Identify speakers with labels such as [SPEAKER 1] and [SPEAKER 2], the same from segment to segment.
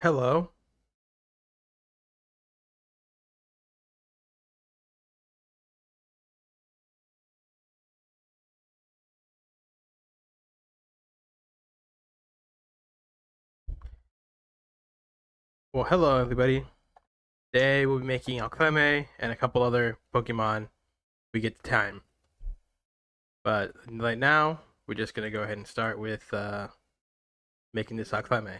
[SPEAKER 1] Hello. Well, hello everybody. Today we'll be making Alcremie and a couple other Pokemon we get the time. But right now, we're just gonna go ahead and start with making this Alcremie.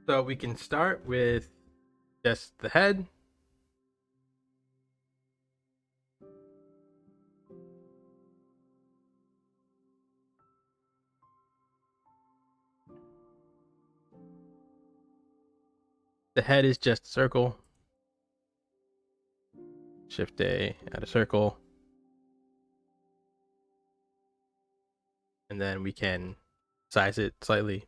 [SPEAKER 1] So we can start with just the head. The head is just a circle. Shift A, add a circle. And then we can size it slightly.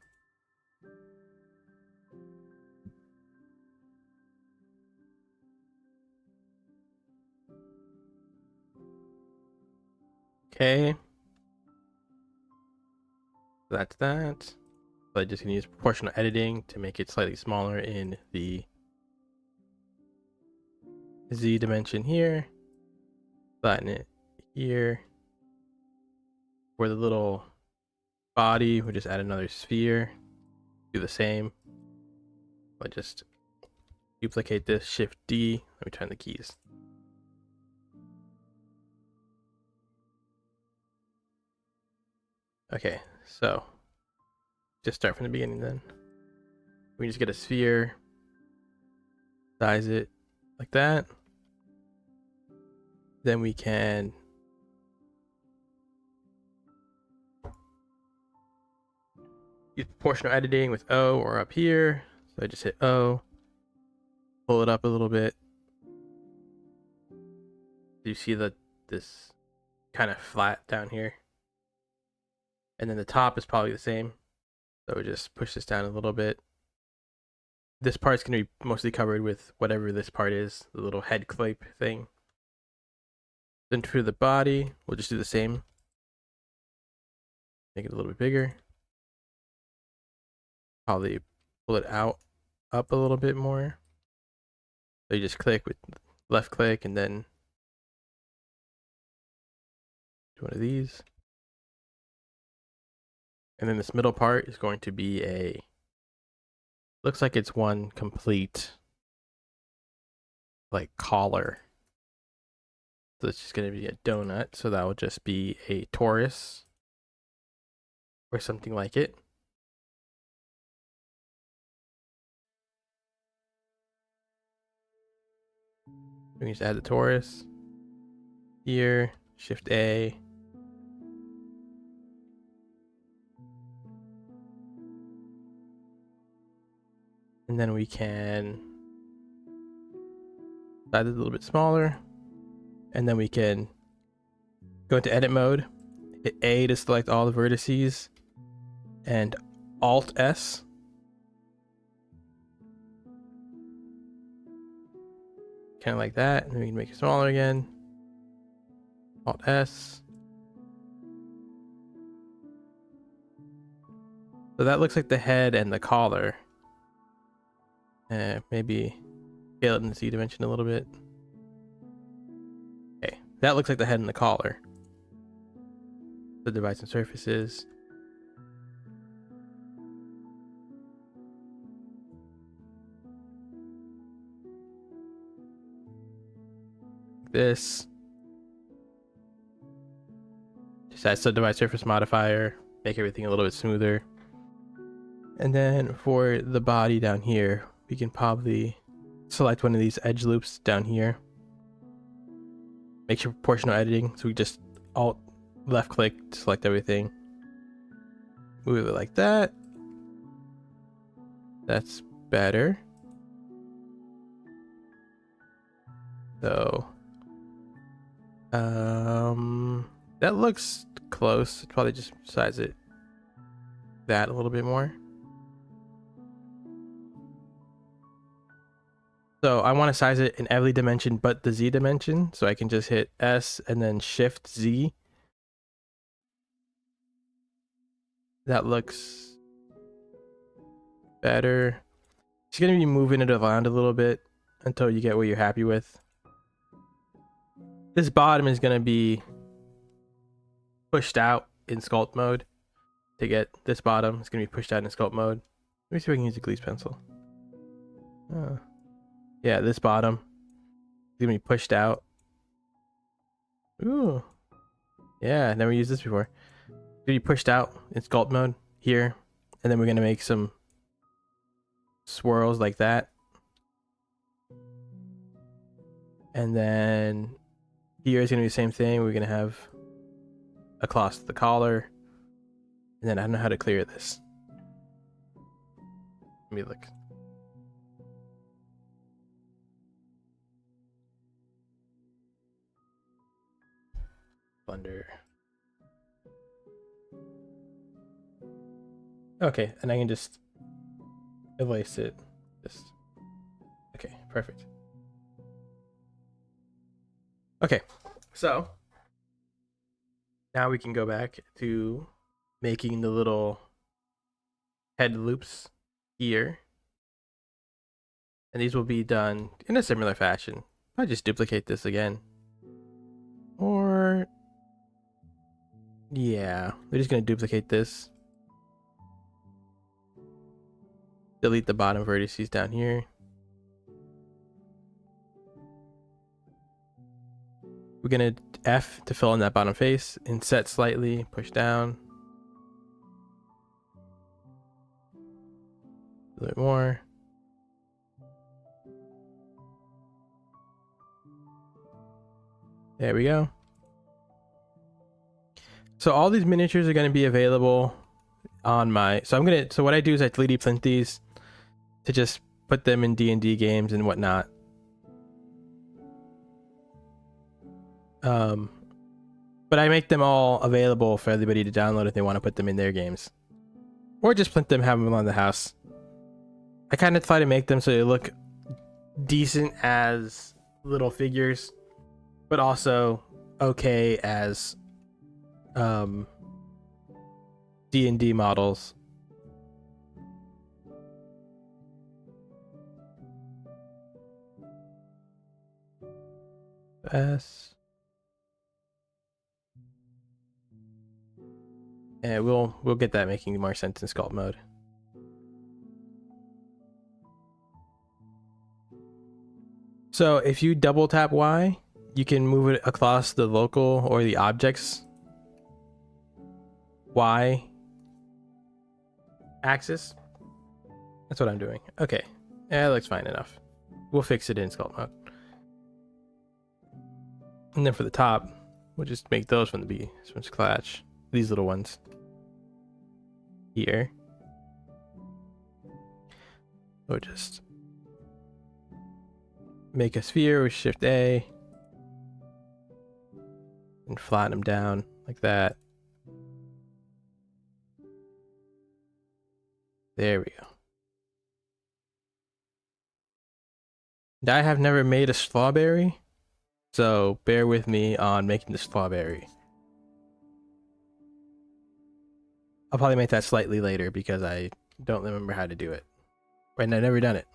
[SPEAKER 1] Okay. So that's that. So I just can use proportional editing to make it slightly smaller in the Z dimension here. Flatten it here. For the little body, we'll just add another sphere. Do the same. But just duplicate this, Shift D. Let me turn the keys. Okay, so just start from the beginning then. We just get a sphere, size it like that. Then we can use proportional editing with O or up here. So I just hit O, pull it up a little bit. You see that this kind of flat down here. And then the top is probably the same. So we just push this down a little bit. This part's going to be mostly covered with whatever this part is, the little head clip thing. Then for the body, we'll just do the same. Make it a little bit bigger. Probably pull it out up a little bit more. So you just click with left click and then do one of these. And then this middle part is going to be looks like it's one complete like collar. So it's just going to be a donut. So that will just be a torus or something like it. We can just add the torus here, Shift A. And then we can size it a little bit smaller. And then we can go into edit mode, hit A to select all the vertices, and Alt S. Kind of like that. And then we can make it smaller again. Alt S. So that looks like the head and the collar. Maybe scale it in the Z dimension a little bit. Okay, that looks like the head and the collar. So divide some surfaces. This. Just add subdivide surface modifier, make everything a little bit smoother. And then for the body down here, we can probably select one of these edge loops down here. Make sure proportional editing, so we just alt left click to select everything. Move it like that. That's better. So that looks close. Probably just size it that a little bit more. So I want to size it in every dimension but the Z dimension. So I can just hit S and then Shift Z. That looks better. Just gonna be moving it around a little bit until you get what you're happy with. This bottom is gonna be pushed out in sculpt mode. To get this bottom, it's gonna be pushed out in sculpt mode. Let me see if I can use a grease pencil. Yeah, this bottom is gonna be pushed out. Ooh. Yeah, never used this before. It's gonna be pushed out in sculpt mode here. And then we're gonna make some swirls like that. And then here is gonna be the same thing. We're gonna have across the collar. And then I don't know how to clear this. Let me look. Blender. Okay, and I can just erase it. Just okay, perfect. Okay, so now we can go back to making the little head loops here. And these will be done in a similar fashion. I just duplicate this again. Or yeah, we're just gonna duplicate this. Delete the bottom vertices down here. We're gonna F to fill in that bottom face, inset slightly, push down. A little bit more. There we go. So all these miniatures are going to be available on my, so what I do is I 3D print these to just put them in D&D games and whatnot. But I make them all available for everybody to download if they want to put them in their games. Or just print them, have them on the house. I kind of try to make them so they look decent as little figures, but also okay as D&D models. S. And we'll get that making more sense in sculpt mode. So if you double tap Y, you can move it across the local or the objects Y axis. That's what I'm doing. Okay, yeah, that looks fine enough. We'll fix it in sculpt mode. And then for the top, we'll just make those from scratch. These little ones here. We'll just make a sphere with Shift A and flatten them down like that. There we go. And I have never made a strawberry, so bear with me on making the strawberry. I'll probably make that slightly later because I don't remember how to do it. And I've never done it.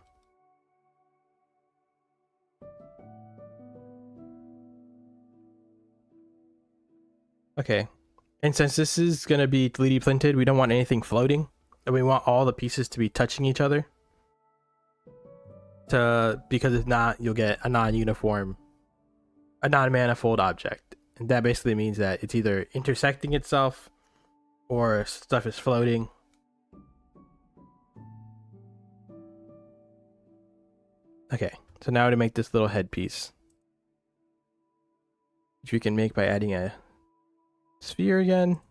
[SPEAKER 1] Okay. And since this is going to be 3D printed, we don't want anything floating. And we want all the pieces to be touching each other. Because if not, you'll get a non-manifold object. And that basically means that it's either intersecting itself or stuff is floating. Okay, so now to make this little headpiece, which we can make by adding a sphere again.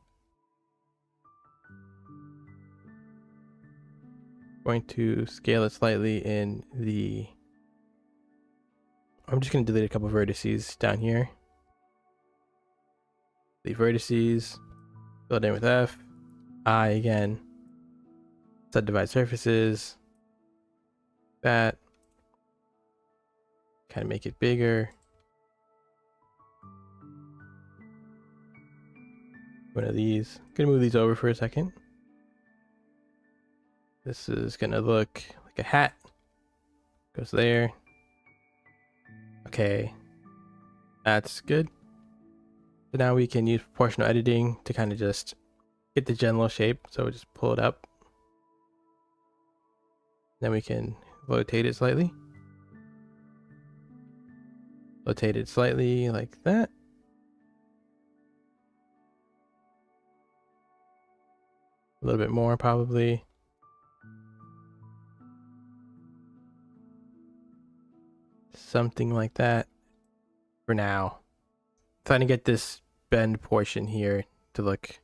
[SPEAKER 1] Going to scale it slightly in the, I'm just going to delete a couple vertices down here. The vertices, fill it in with F, I again, subdivide surfaces, that, kind of make it bigger. One of these, gonna move these over for a second. This is gonna look like a hat. Goes there. Okay, that's good. So now we can use proportional editing to kind of just get the general shape. So we just pull it up. Then we can rotate it slightly. Rotate it slightly like that. A little bit more probably. Something like that for now. Trying to get this bend portion here to look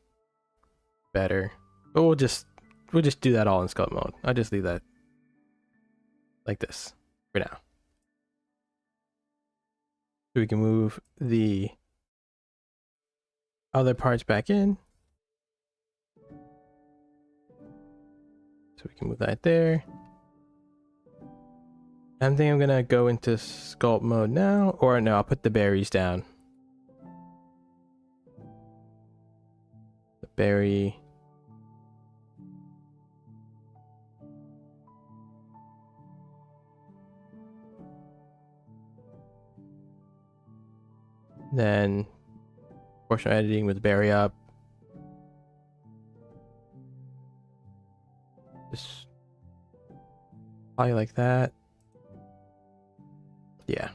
[SPEAKER 1] better. But we'll just do that all in sculpt mode. I'll just leave that like this for now. So we can move the other parts back in. So we can move that there. I think I'm gonna go into sculpt mode now, or no, I'll put the berries down. The berry. Then proportional editing with berry up. Just probably like that. Yeah.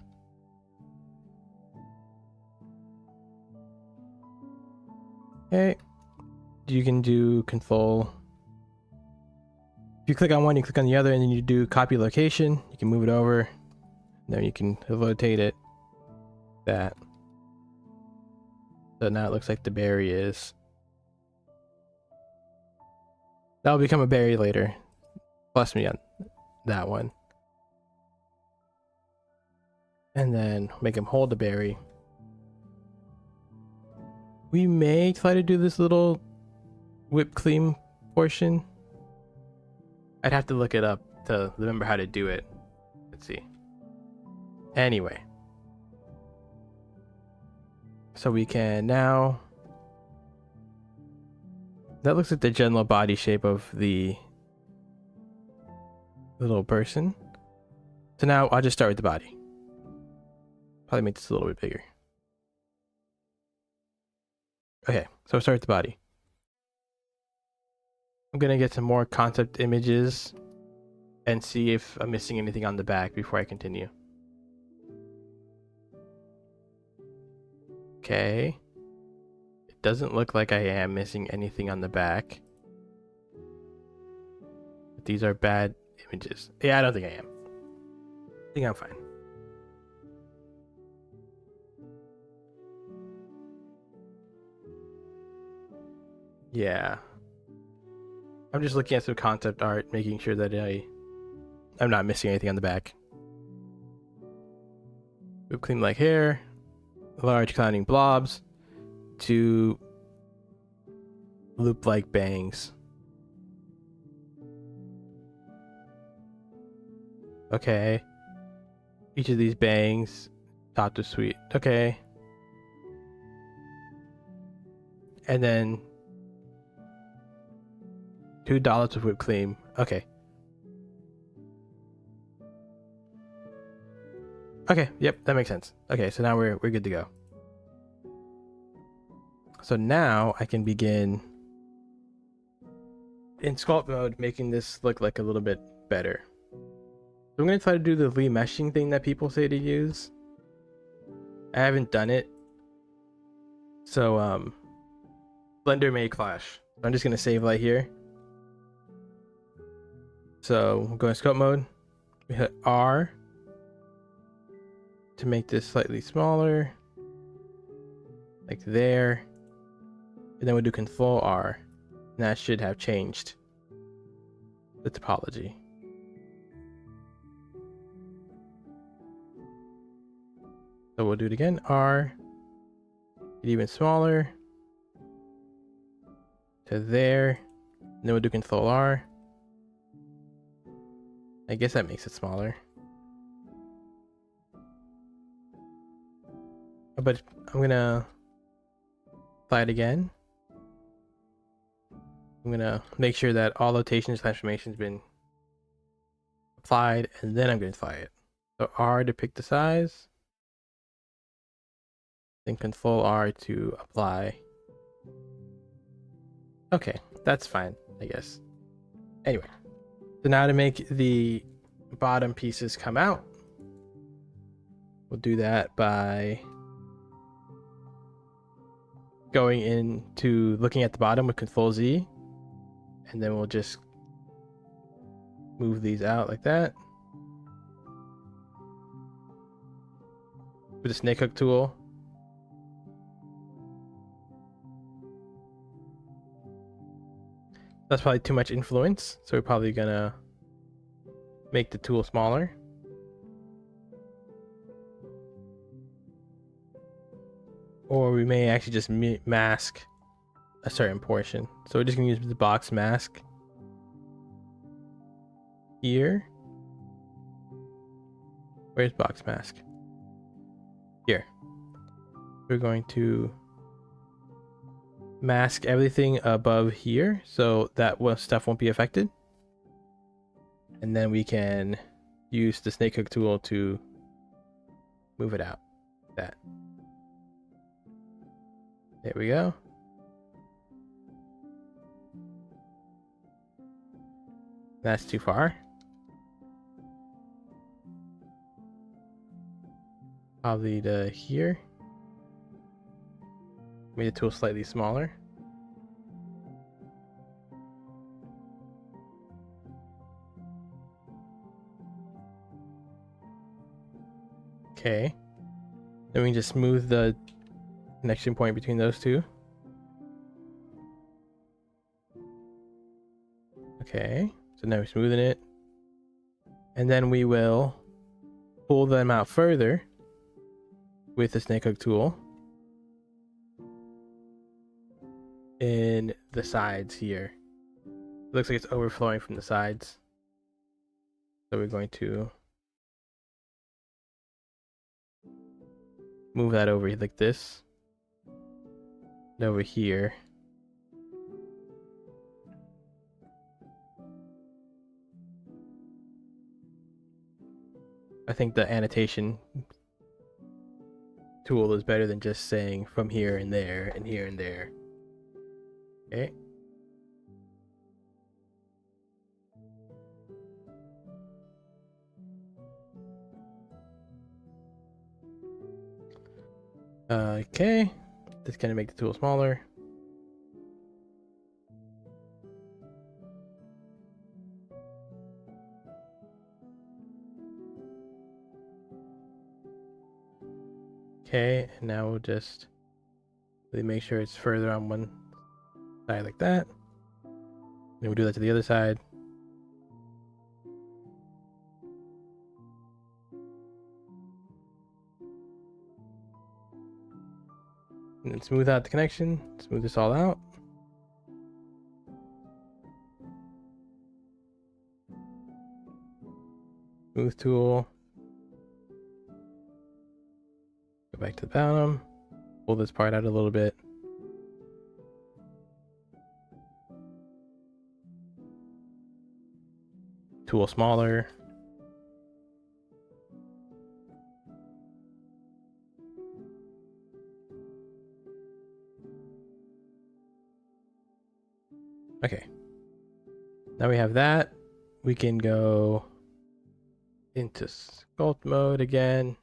[SPEAKER 1] Okay. You can do control. If you click on one, you click on the other, and then you do copy location. You can move it over. Then you can rotate it. That. So now it looks like the berry is. That'll become a berry later. Plus me on that one. And then make him hold the berry. We may try to do this little whipped cream portion. I'd have to look it up to remember how to do it. Let's see. Anyway. So we can now... That looks like the general body shape of the little person. So now I'll just start with the body. Probably make this a little bit bigger. Okay, so I'll start with the body. I'm gonna get some more concept images and see if I'm missing anything on the back before I continue. Okay. It doesn't look like I am missing anything on the back. But these are bad images. Yeah, I don't think I am. I think I'm fine. Yeah. I'm just looking at some concept art, making sure that I'm not missing anything on the back. Whipped cream like hair, large clowning blobs, to loop like bangs. Okay. Each of these bangs, top to sweet. Okay. And then $2 of whipped cream. Okay. Okay, yep, that makes sense. Okay, so now we're good to go. So now I can begin in sculpt mode, making this look like a little bit better. So I'm gonna try to do the remeshing thing that people say to use. I haven't done it. So Blender may clash. I'm just gonna save right here. So we'll go in sculpt mode. We hit R to make this slightly smaller, like there. And then we'll do Control R, and that should have changed the topology. So we'll do it again, R, get even smaller, to there, and then we'll do Control R. I guess that makes it smaller. But I'm gonna apply it again. I'm gonna make sure that all rotations transformations been applied, and then I'm gonna apply it. So R to pick the size, then Control R to apply. Okay, that's fine, I guess. Anyway, so now to make the bottom pieces come out, we'll do that by going into looking at the bottom with Control Z, and then we'll just move these out like that with the snake hook tool. That's probably too much influence, so we're probably gonna make the tool smaller. Or we may actually just mask a certain portion. So we're just gonna use the box mask here. Where's box mask? Here. We're going to mask everything above here so that stuff won't be affected. And then we can use the snake hook tool to move it out. That. There we go. That's too far. Probably to here. Made the tool slightly smaller. Okay. Then we can just smooth the connection point between those two. Okay. So now we're smoothing it. And then we will pull them out further with the snake hook tool in the sides here. It looks like it's overflowing from the sides. So we're going to move that over like this. And over here. I think the annotation tool is better than just saying from here and there and here and there. Okay. Okay. That's gonna make the tool smaller. Okay, and now we'll just really make sure it's further on one side like that. Then we'll do that to the other side. And then smooth out the connection, smooth this all out. Smooth tool. Go back to the bottom. Pull this part out a little bit. Tool smaller. Okay. Now we have that. We can go into sculpt mode again.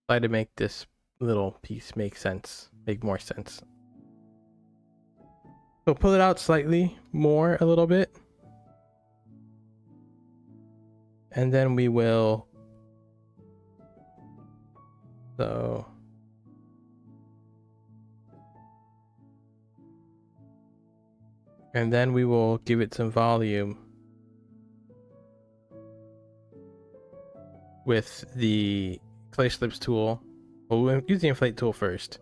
[SPEAKER 1] Try to make this little piece make sense, make more sense. So pull it out slightly more, a little bit. And then we will, and then we will give it some volume with the clay slips tool. Well, we'll use the inflate tool first.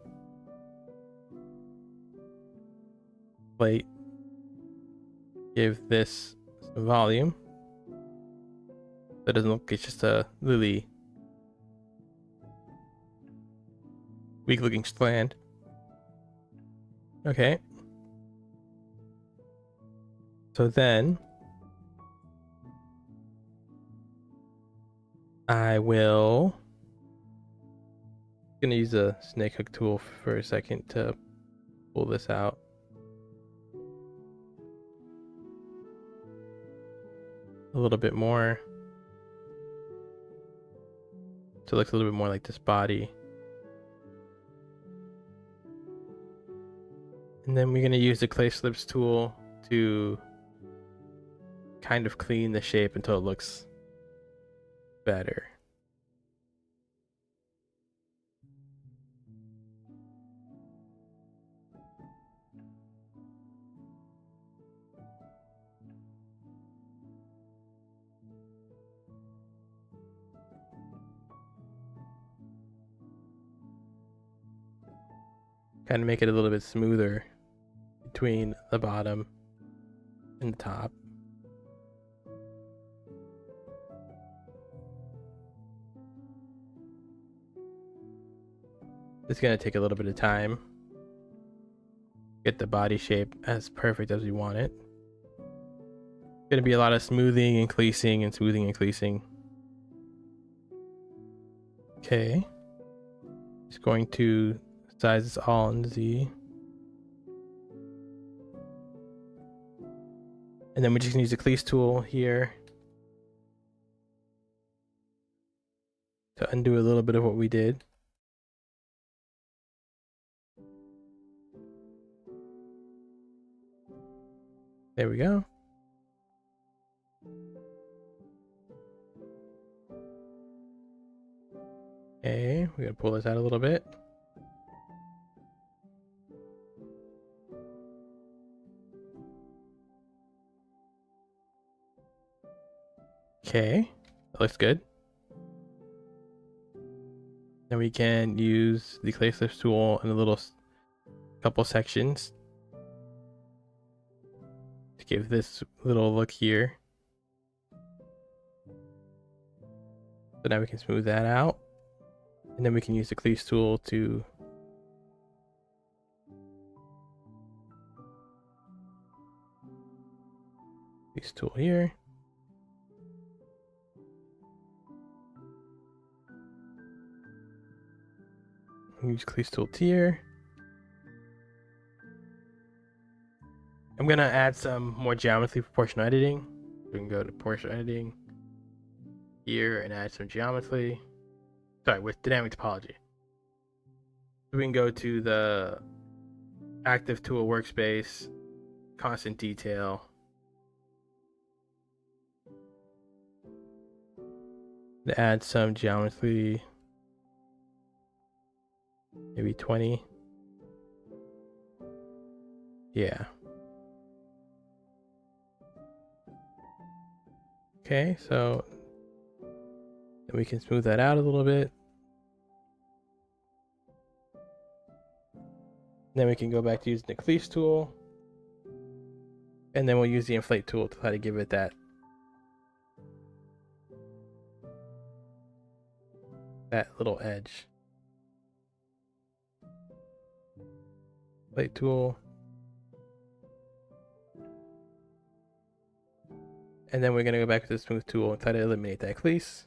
[SPEAKER 1] Inflate. Give this some volume. That doesn't look, it's just a really weak looking strand. Okay. So then I will gonna use a snake hook tool for a second to pull this out. A little bit more. So it looks a little bit more like this body. And then we're going to use the clay slips tool to kind of clean the shape until it looks better. Kind of make it a little bit smoother between the bottom and the top. It's going to take a little bit of time. Get the body shape as perfect as we want it. Going to be a lot of smoothing and creasing and smoothing and creasing. Okay. Just going to size this all in Z. And then we're just gonna use the crease tool here to undo a little bit of what we did. There we go. Okay, we're gonna pull this out a little bit. Okay, that looks good. Then we can use the clay slips tool in a little couple sections to give this little look here. So now we can smooth that out. And then we can use the crease tool to crease tool here. Use crease tool here. I'm gonna add some more geometry for proportional editing. We can go to proportional editing here and add some geometry. Sorry, with dynamic topology. We can go to the active tool workspace, constant detail. To add some geometry, maybe 20. Yeah. Okay, so then we can smooth that out a little bit. Then we can go back to using the crease tool. And then we'll use the inflate tool to try to give it that little edge. Inflate tool. And then we're going to go back to the smooth tool and try to eliminate that crease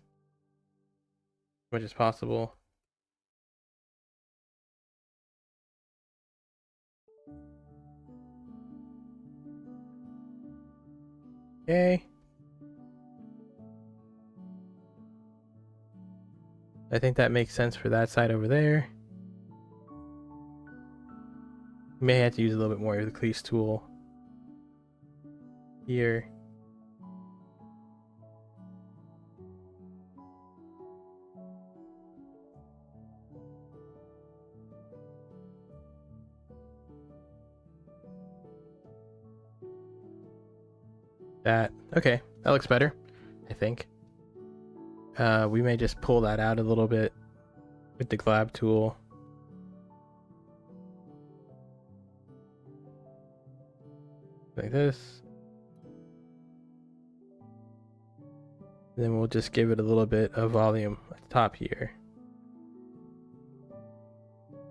[SPEAKER 1] as much as possible. Okay. I think that makes sense for that side over there. May have to use a little bit more of the crease tool here. Okay, that looks better, I think. We may just pull that out a little bit with the glab tool. Like this. And then we'll just give it a little bit of volume at the top here.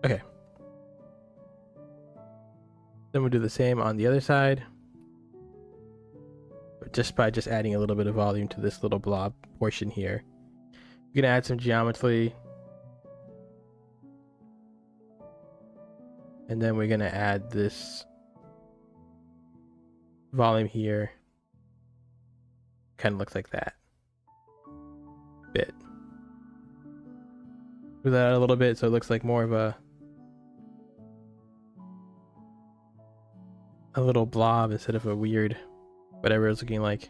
[SPEAKER 1] Okay. Then we'll do the same on the other side. just by adding a little bit of volume to this little blob portion here. We're gonna add some geometry, and then we're gonna add this volume here. Kind of looks like that. Bit. Move that out a little bit so it looks like more of a little blob instead of a weird whatever it's looking like.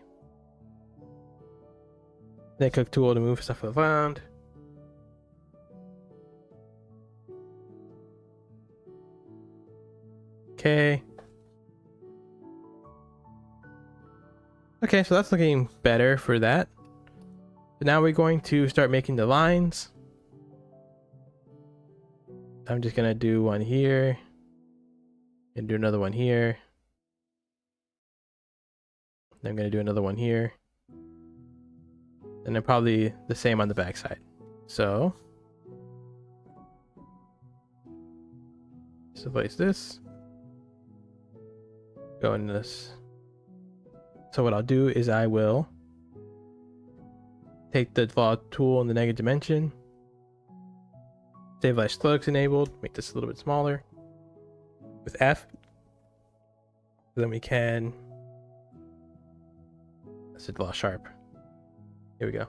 [SPEAKER 1] Then cook tool to move stuff around. Okay. Okay, so that's looking better for that. So now we're going to start making the lines. I'm just gonna do one here and do another one here. Then I'm gonna do another one here. And then probably the same on the back side. So just place this. Go in this. So what I'll do is I will take the draw tool in the negative dimension. Save strokes enabled. Make this a little bit smaller with F. So then we can. Let's draw sharp. Here we go.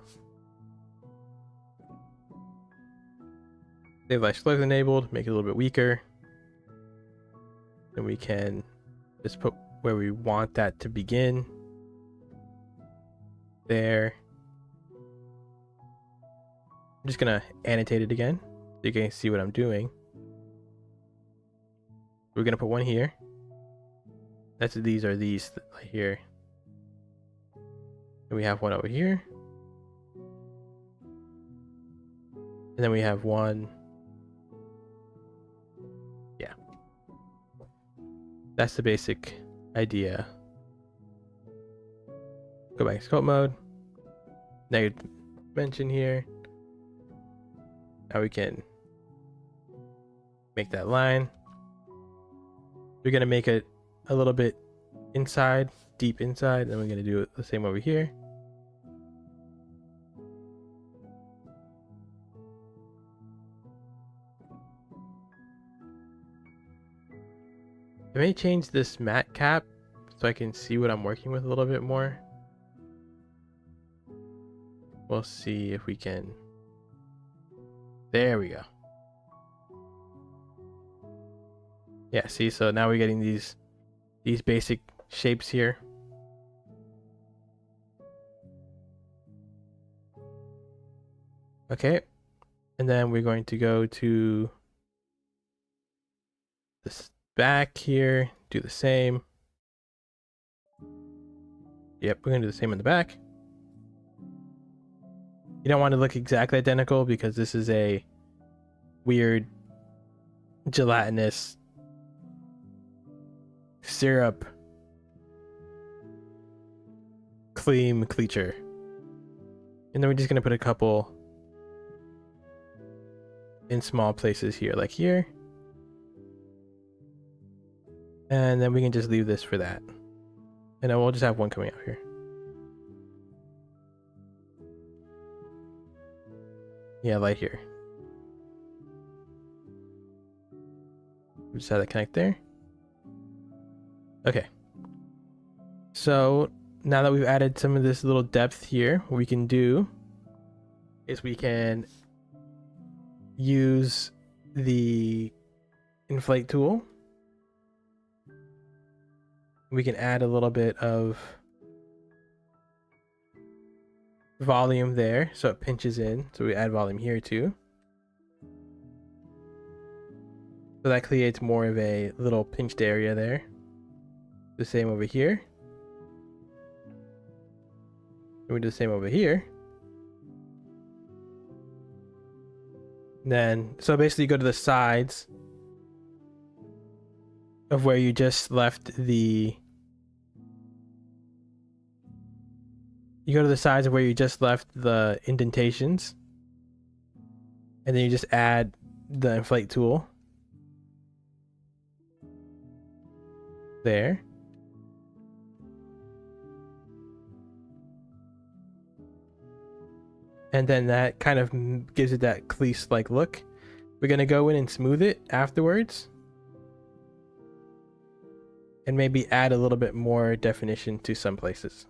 [SPEAKER 1] Save strokes enabled. Make it a little bit weaker. Then we can just put where we want that to begin. There. I'm just gonna annotate it again so you can see what I'm doing. We're gonna put one here. These are these right here. And we have one over here. And then we have one. Yeah. That's the basic idea. Go back to scope mode. Negative dimension here. Now we can make that line. We're gonna make it a little bit inside, deep inside, then we're gonna do it the same over here. I may change this matte cap so I can see what I'm working with a little bit more. We'll see if we can. There we go. Yeah, see, so now we're getting these basic shapes here. Okay. And then we're going to go to this back here, do the same. Yep, we're gonna do the same on the back. You don't want to look exactly identical because this is a weird gelatinous syrup cream creature. And then we're just gonna put a couple in small places here, like here. And then we can just leave this for that. And then we'll just have one coming out here. Yeah, right here. We just have that connect there. Okay. So now that we've added some of this little depth here, what we can do is we can use the inflate tool. We can add a little bit of volume there so it pinches in. So we add volume here too. So that creates more of a little pinched area there. The same over here. And we do the same over here. And then, so basically you go to the sides of where you just left the... You go to the sides of where you just left the indentations. And then you just add the inflate tool. There. and then that kind of gives it that crease-like look. We're gonna go in and smooth it afterwards, and maybe add a little bit more definition to some places.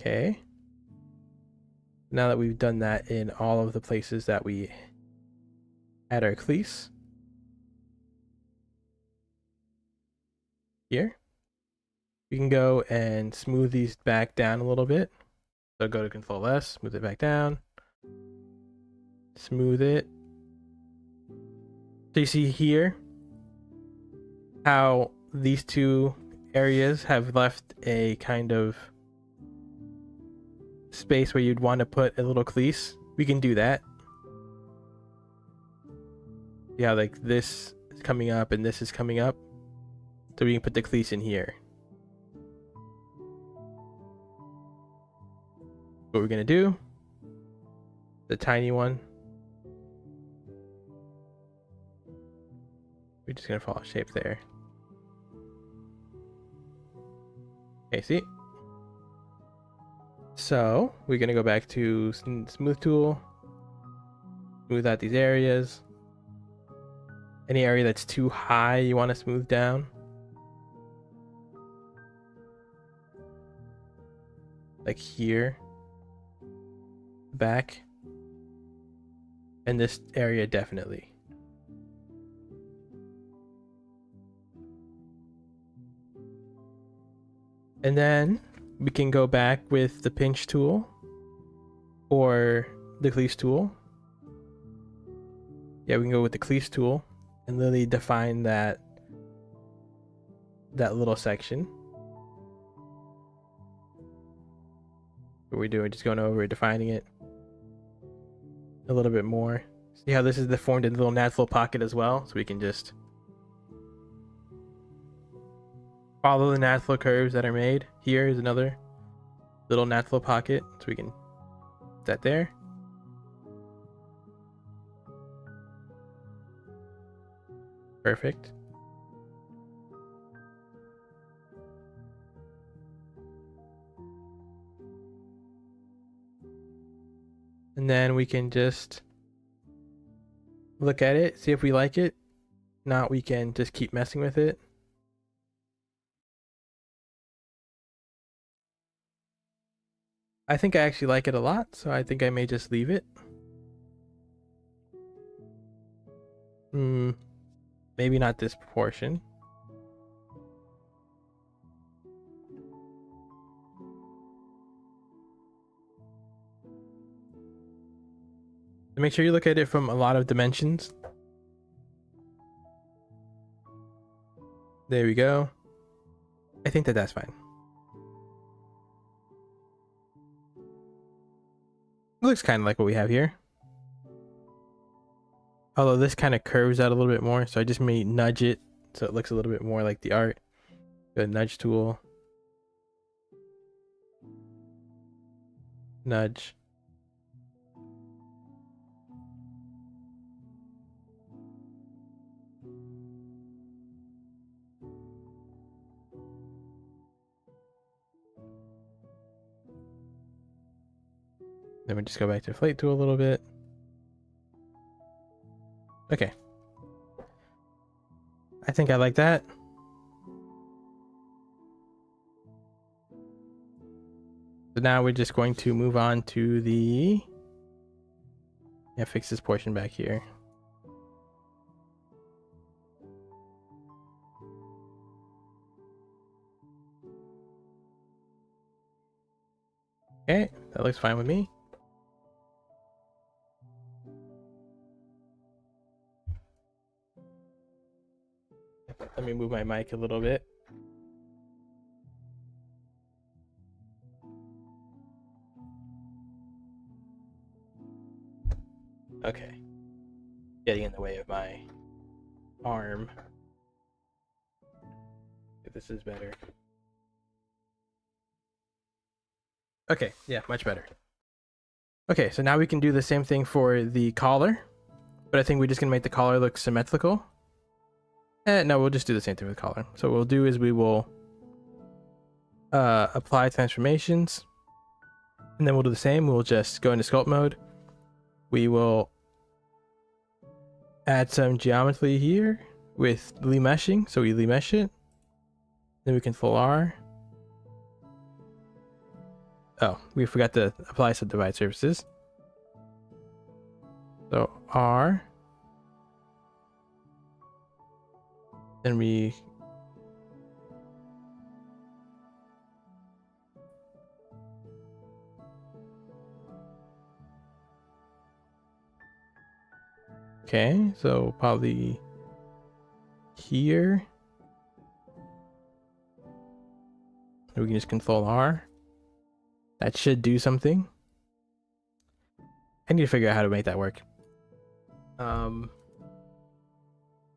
[SPEAKER 1] Okay. Now that we've done that in all of the places that we had our crease, here, we can go and smooth these back down a little bit. So go to Control S, smooth it back down, smooth it. So you see here how these two areas have left a kind of space where you'd want to put a little crease. We can do that. Yeah, like this is coming up and this is coming up. So we can put the crease in here. What we're gonna do, the tiny one, we're just gonna follow shape there. Okay, see? So we're gonna go back to smooth tool, smooth out these areas. Any area that's too high you want to smooth down. Like here, back, and this area definitely. And then we can go back with the pinch tool or the crease tool. Yeah, we can go with the crease tool and literally define that little section. What we're doing, just going over, defining it a little bit more. See how this is formed in a little natural pocket as well? So we can just follow the natural curves that are made. Here is another little natural pocket, so we can put that there. Perfect. And then we can just look at it, see if we like it. Not, we can just keep messing with it. I think I actually like it a lot, so I think I may just leave it. Maybe not this proportion. So make sure you look at it from a lot of dimensions. There we go. I think that's fine. It looks kind of like what we have here. Although this kind of curves out a little bit more, so I just may nudge it so it looks a little bit more like the art. Go nudge tool. Nudge. Then we just go back to inflate tool a little bit. Okay. I think I like that. So now we're just going to move on to the... Yeah, fix this portion back here. Okay, that looks fine with me. Let me move my mic a little bit. Okay. Getting in the way of my arm. If this is better. Okay, yeah, much better. Okay, so now we can do the same thing for the collar. But I think we're just gonna make the collar look symmetrical. No, we'll just do the same thing with the collar. So what we'll do is we will apply transformations, and then we'll do the same. We'll just go into sculpt mode. We will add some geometry here with Lee meshing. So we Lee mesh it. Then we Control R. Oh, we forgot to apply some divide surfaces. So R. Then we okay, so probably here. We can just Control R. That should do something. I need to figure out how to make that work.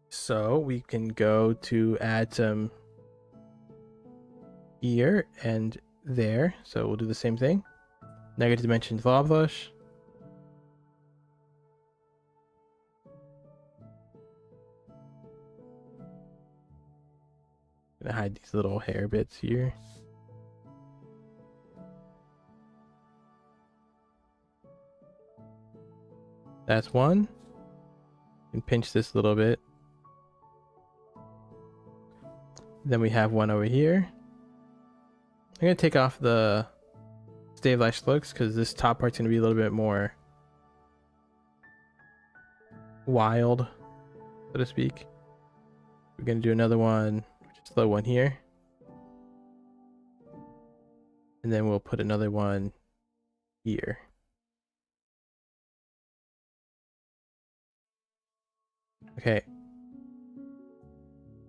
[SPEAKER 1] So we can go to add some here and there. So we'll do the same thing. Negative dimension blob brush. Gonna hide these little hair bits here. That's one. And pinch this a little bit. Then we have one over here. I'm gonna take off the stabilized looks because this top part's gonna be a little bit more wild, so to speak. We're gonna do another one, just low one here. And then we'll put another one here. Okay.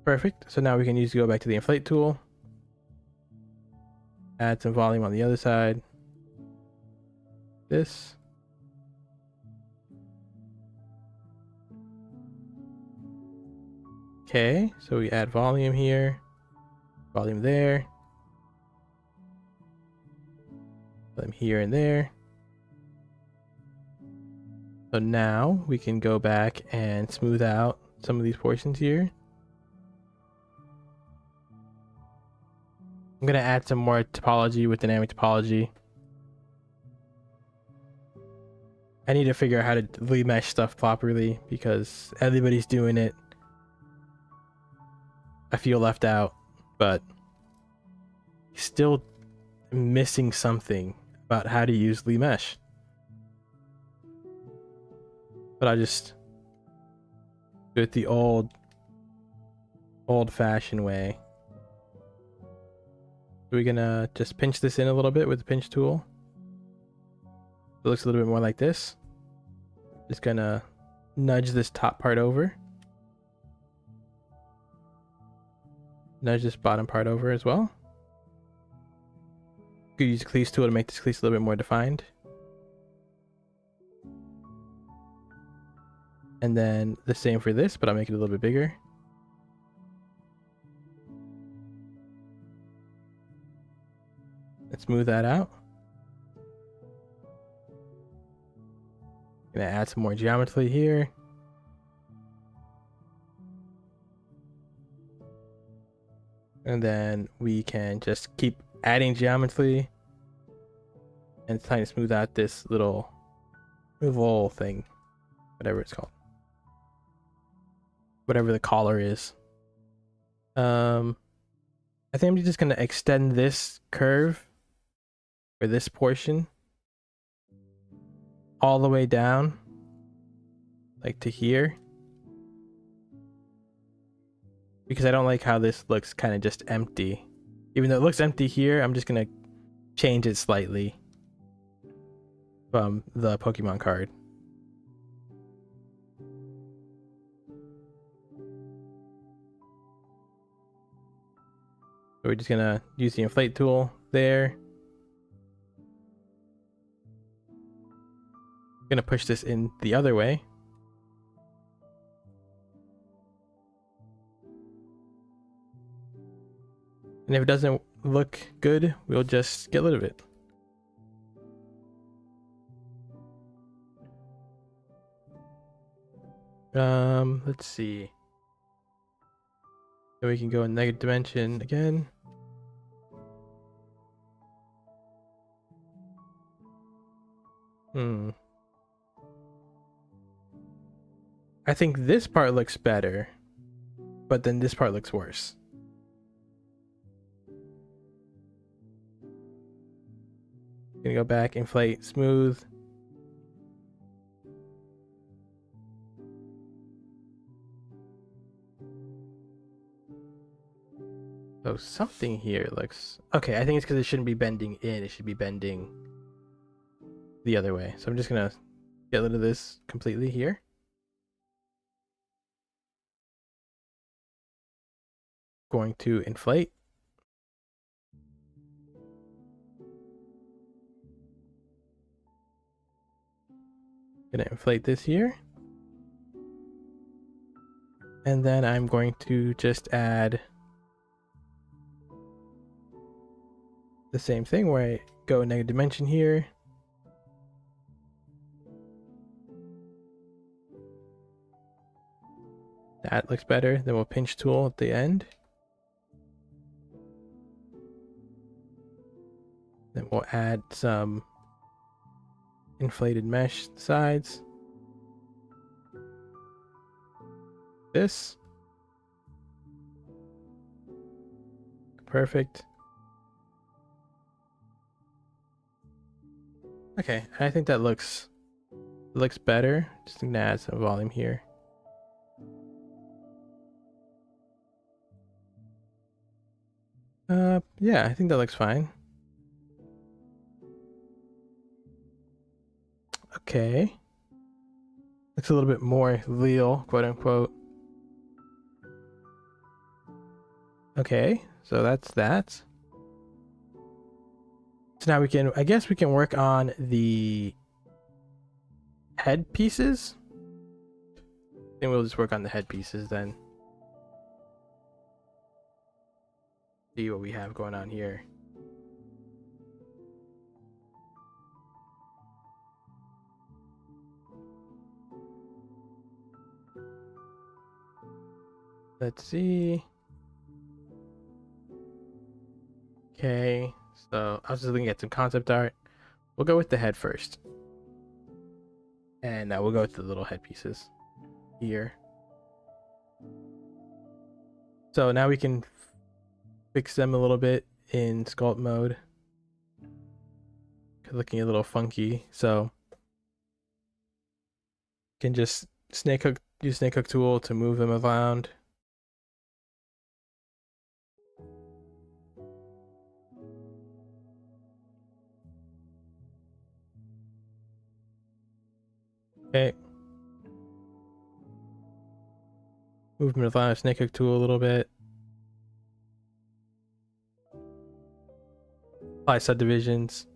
[SPEAKER 1] Perfect. So now we can go back to the inflate tool. Add some volume on the other side. This. Okay, so we add volume here. Volume there. Volume here and there. So now we can go back and smooth out some of these portions here. I'm gonna add some more topology with dynamic topology. I need to figure out how to remesh stuff properly because everybody's doing it. I feel left out, but still missing something about how to use remesh. But I just do it the old-fashioned way. We're gonna just pinch this in a little bit with the pinch tool. It looks a little bit more like this. Just gonna nudge this top part over. Nudge this bottom part over as well. You could use the crease tool to make this crease a little bit more defined. And then the same for this, but I'll make it a little bit bigger. Let's smooth that out. Gonna add some more geometry here. And then we can just keep adding geometry and trying to smooth out this little oval thing, whatever it's called, whatever the collar is. I think I'm just gonna extend this curve for this portion all the way down, like to here, because I don't like how this looks kind of just empty. Even though it looks empty here, I'm just gonna change it slightly from the Pokemon card. So we're just gonna use the inflate tool there. Gonna push this in the other way. And if it doesn't look good, we'll just get rid of it. Let's see. So we can go in negative dimension again. I think this part looks better, but then this part looks worse. Gonna go back, inflate, smooth. So something here looks okay. I think it's because it shouldn't be bending in, it should be bending the other way. So I'm just gonna get rid of this completely here. Going to inflate. Gonna inflate this here. And then I'm going to just add the same thing where I go negative dimension here. That looks better. Then we'll pinch tool at the end. Then we'll add some inflated mesh sides. This. Perfect. Okay, I think that looks better. Just gonna add some volume here. Yeah, I think that looks fine. Okay. Looks a little bit more real, quote unquote. Okay, so that's that. So now I guess we can work on the head pieces. I think we'll just work on the head pieces then. See what we have going on here. Let's see. Okay, so I was just looking at some concept art. We'll go with the head first. And we'll go with the little head pieces here. So now we can fix them a little bit in sculpt mode. Looking a little funky, so can just use snake hook tool to move them around. Okay. Move them around, snake hook tool a little bit. Apply subdivisions.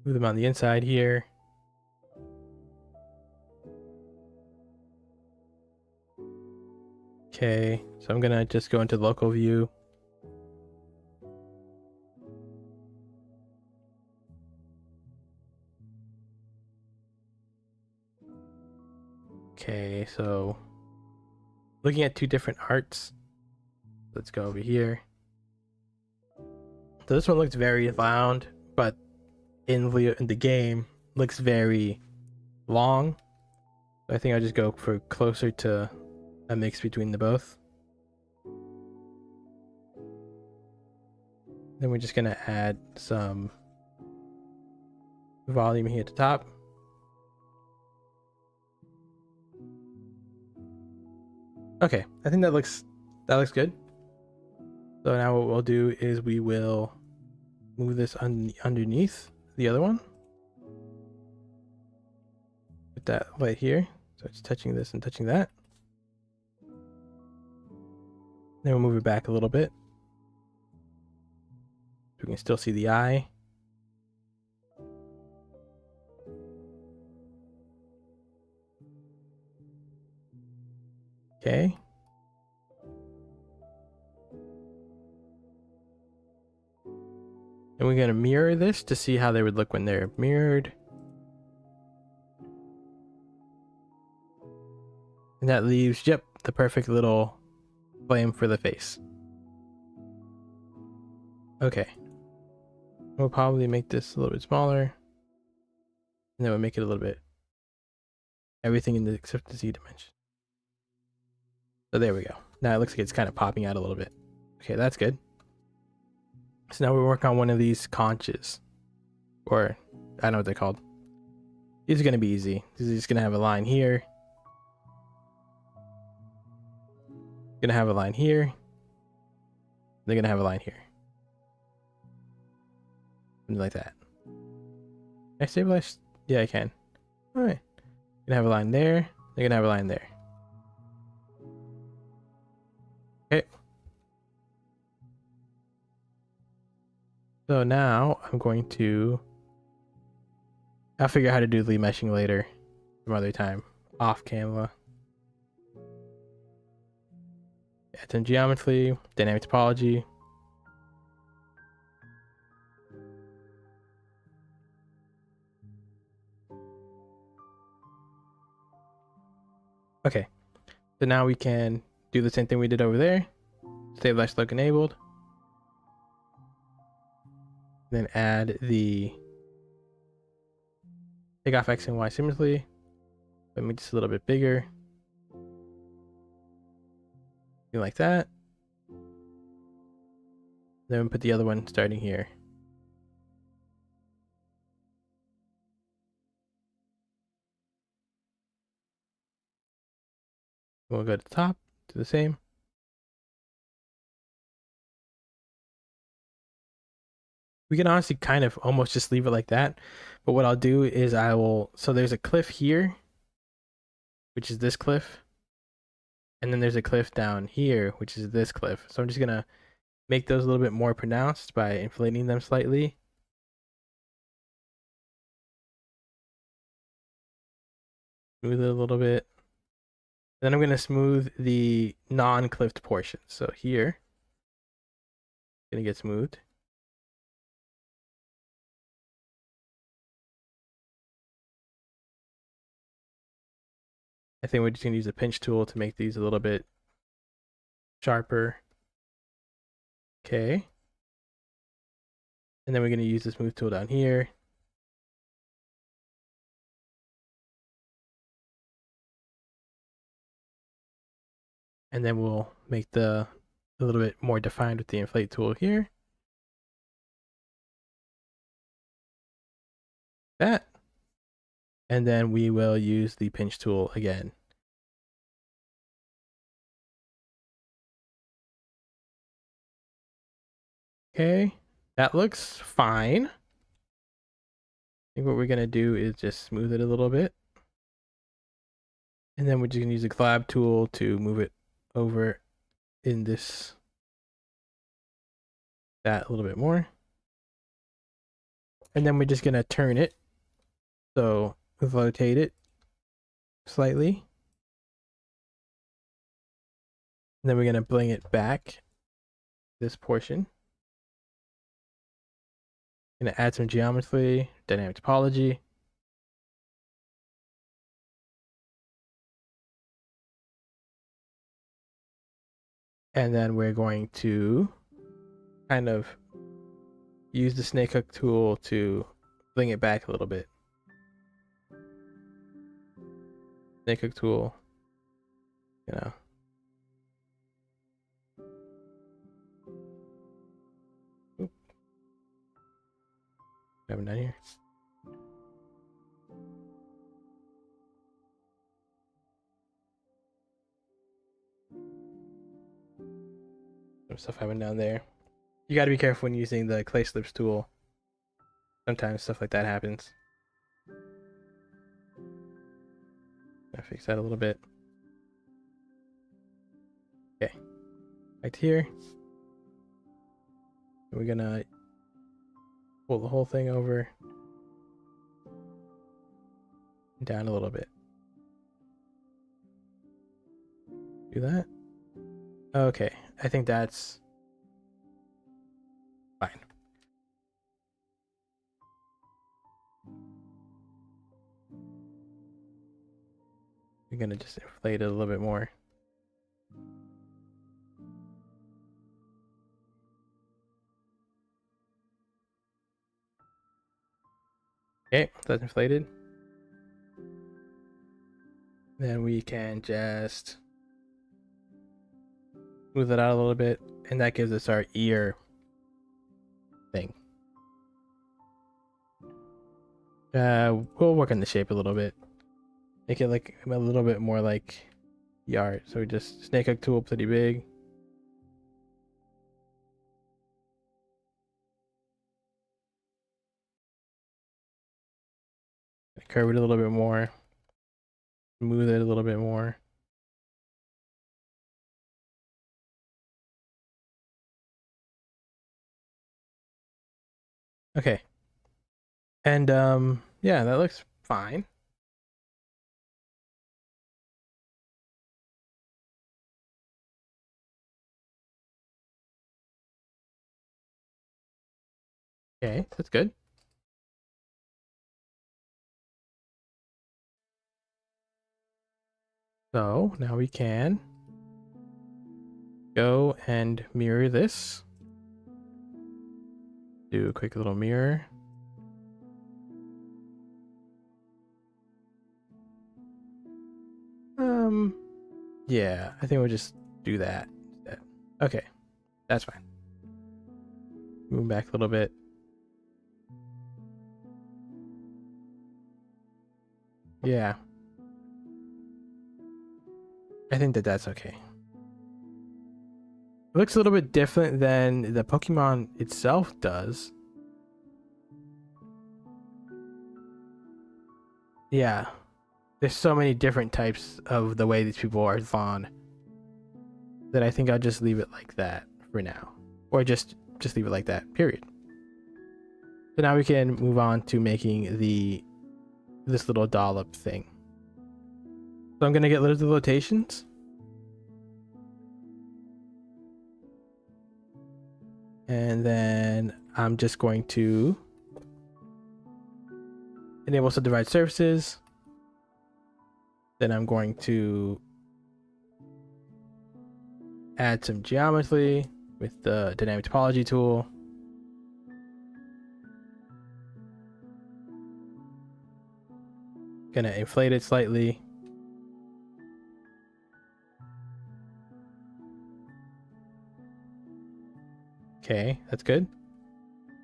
[SPEAKER 1] Move them on the inside here. Okay, so I'm gonna just go into local view. Okay, so looking at two different arts. Let's go over here. So this one looks very round, but in the game looks very long. So I think I'll just go for closer to a mix between the both. Then we're just gonna add some volume here at the top. Okay, I think that looks good. So now what we'll do is we will move this underneath the other one. Put that right here. So it's touching this and touching that. Then we'll move it back a little bit. We can still see the eye. Okay. And we're going to mirror this to see how they would look when they're mirrored. And that leaves, yep, the perfect little flame for the face. Okay. We'll probably make this a little bit smaller, and then we'll make it a little bit everything in the except the Z dimension. So there we go. Now it looks like it's kind of popping out a little bit. Okay, that's good. So now we work on one of these conches, or I don't know what they're called. These are going to be easy. These are just going to have a line here. Going to have a line here. They're going to have a line here. Something like that. Can I stabilize? Yeah, I can. All right. Gonna have a line there. They're gonna have a line there. Okay. So now I'm going to. I'll figure out how to do the meshing later, some other time, off camera. Add some geometry, dynamic topology. Okay, so now we can do the same thing we did over there. Save Lash Look enabled. Then add the take off X and Y seamlessly. Let me just a little bit bigger. Like that. Then we put the other one starting here. We'll go to the top, do the same. We can honestly kind of almost just leave it like that. But what I'll do is I will, so there's a cliff here, which is this cliff. And then there's a cliff down here, which is this cliff. So I'm just gonna make those a little bit more pronounced by inflating them slightly. Smooth it a little bit. Then I'm gonna smooth the non-cliffed portion. So here, gonna get smoothed. I think we're just gonna use the pinch tool to make these a little bit sharper. Okay. And then we're gonna use the smooth tool down here. And then we'll make a little bit more defined with the inflate tool here. That. And then we will use the pinch tool again. Okay, that looks fine. I think what we're gonna do is just smooth it a little bit. And then we're just gonna use the collab tool to move it over in that a little bit more. And then we're just gonna turn it. So rotate it slightly. And then we're gonna bring it back, this portion. Gonna add some geometry, dynamic topology. And then we're going to kind of use the snake hook tool to bring it back a little bit. Snake hook tool, you know. Oop. Haven't done here. Some stuff happened down there. You got to be careful when using the clay slips tool. Sometimes stuff like that happens. I'll fix that a little bit. Okay, back to here. And we're gonna pull the whole thing over down a little bit. Do that. Okay, I think that's fine. We're gonna just inflate it a little bit more. Okay, that's inflated. Then we can just smooth it out a little bit, and that gives us our ear thing. We'll work on the shape a little bit. Make it like a little bit more like the art. So we just snake hook tool pretty big. Curve it a little bit more. Smooth it a little bit more. Okay. And yeah, that looks fine. Okay, that's good. So now we can go and mirror this. Do a quick little mirror. Yeah, I think we'll just do that. Okay, that's fine. Move back a little bit. Yeah. I think that that's okay. It looks a little bit different than the Pokemon itself does. Yeah. There's so many different types of the way these people are drawn that I think I'll just leave it like that for now. Or just leave it like that, period. So now we can move on to making this little dollop thing. So I'm gonna get rid of the rotations. And then I'm just going to enable subdivide surfaces. Then I'm going to add some geometry with the dynamic topology tool. Gonna inflate it slightly. Okay, that's good.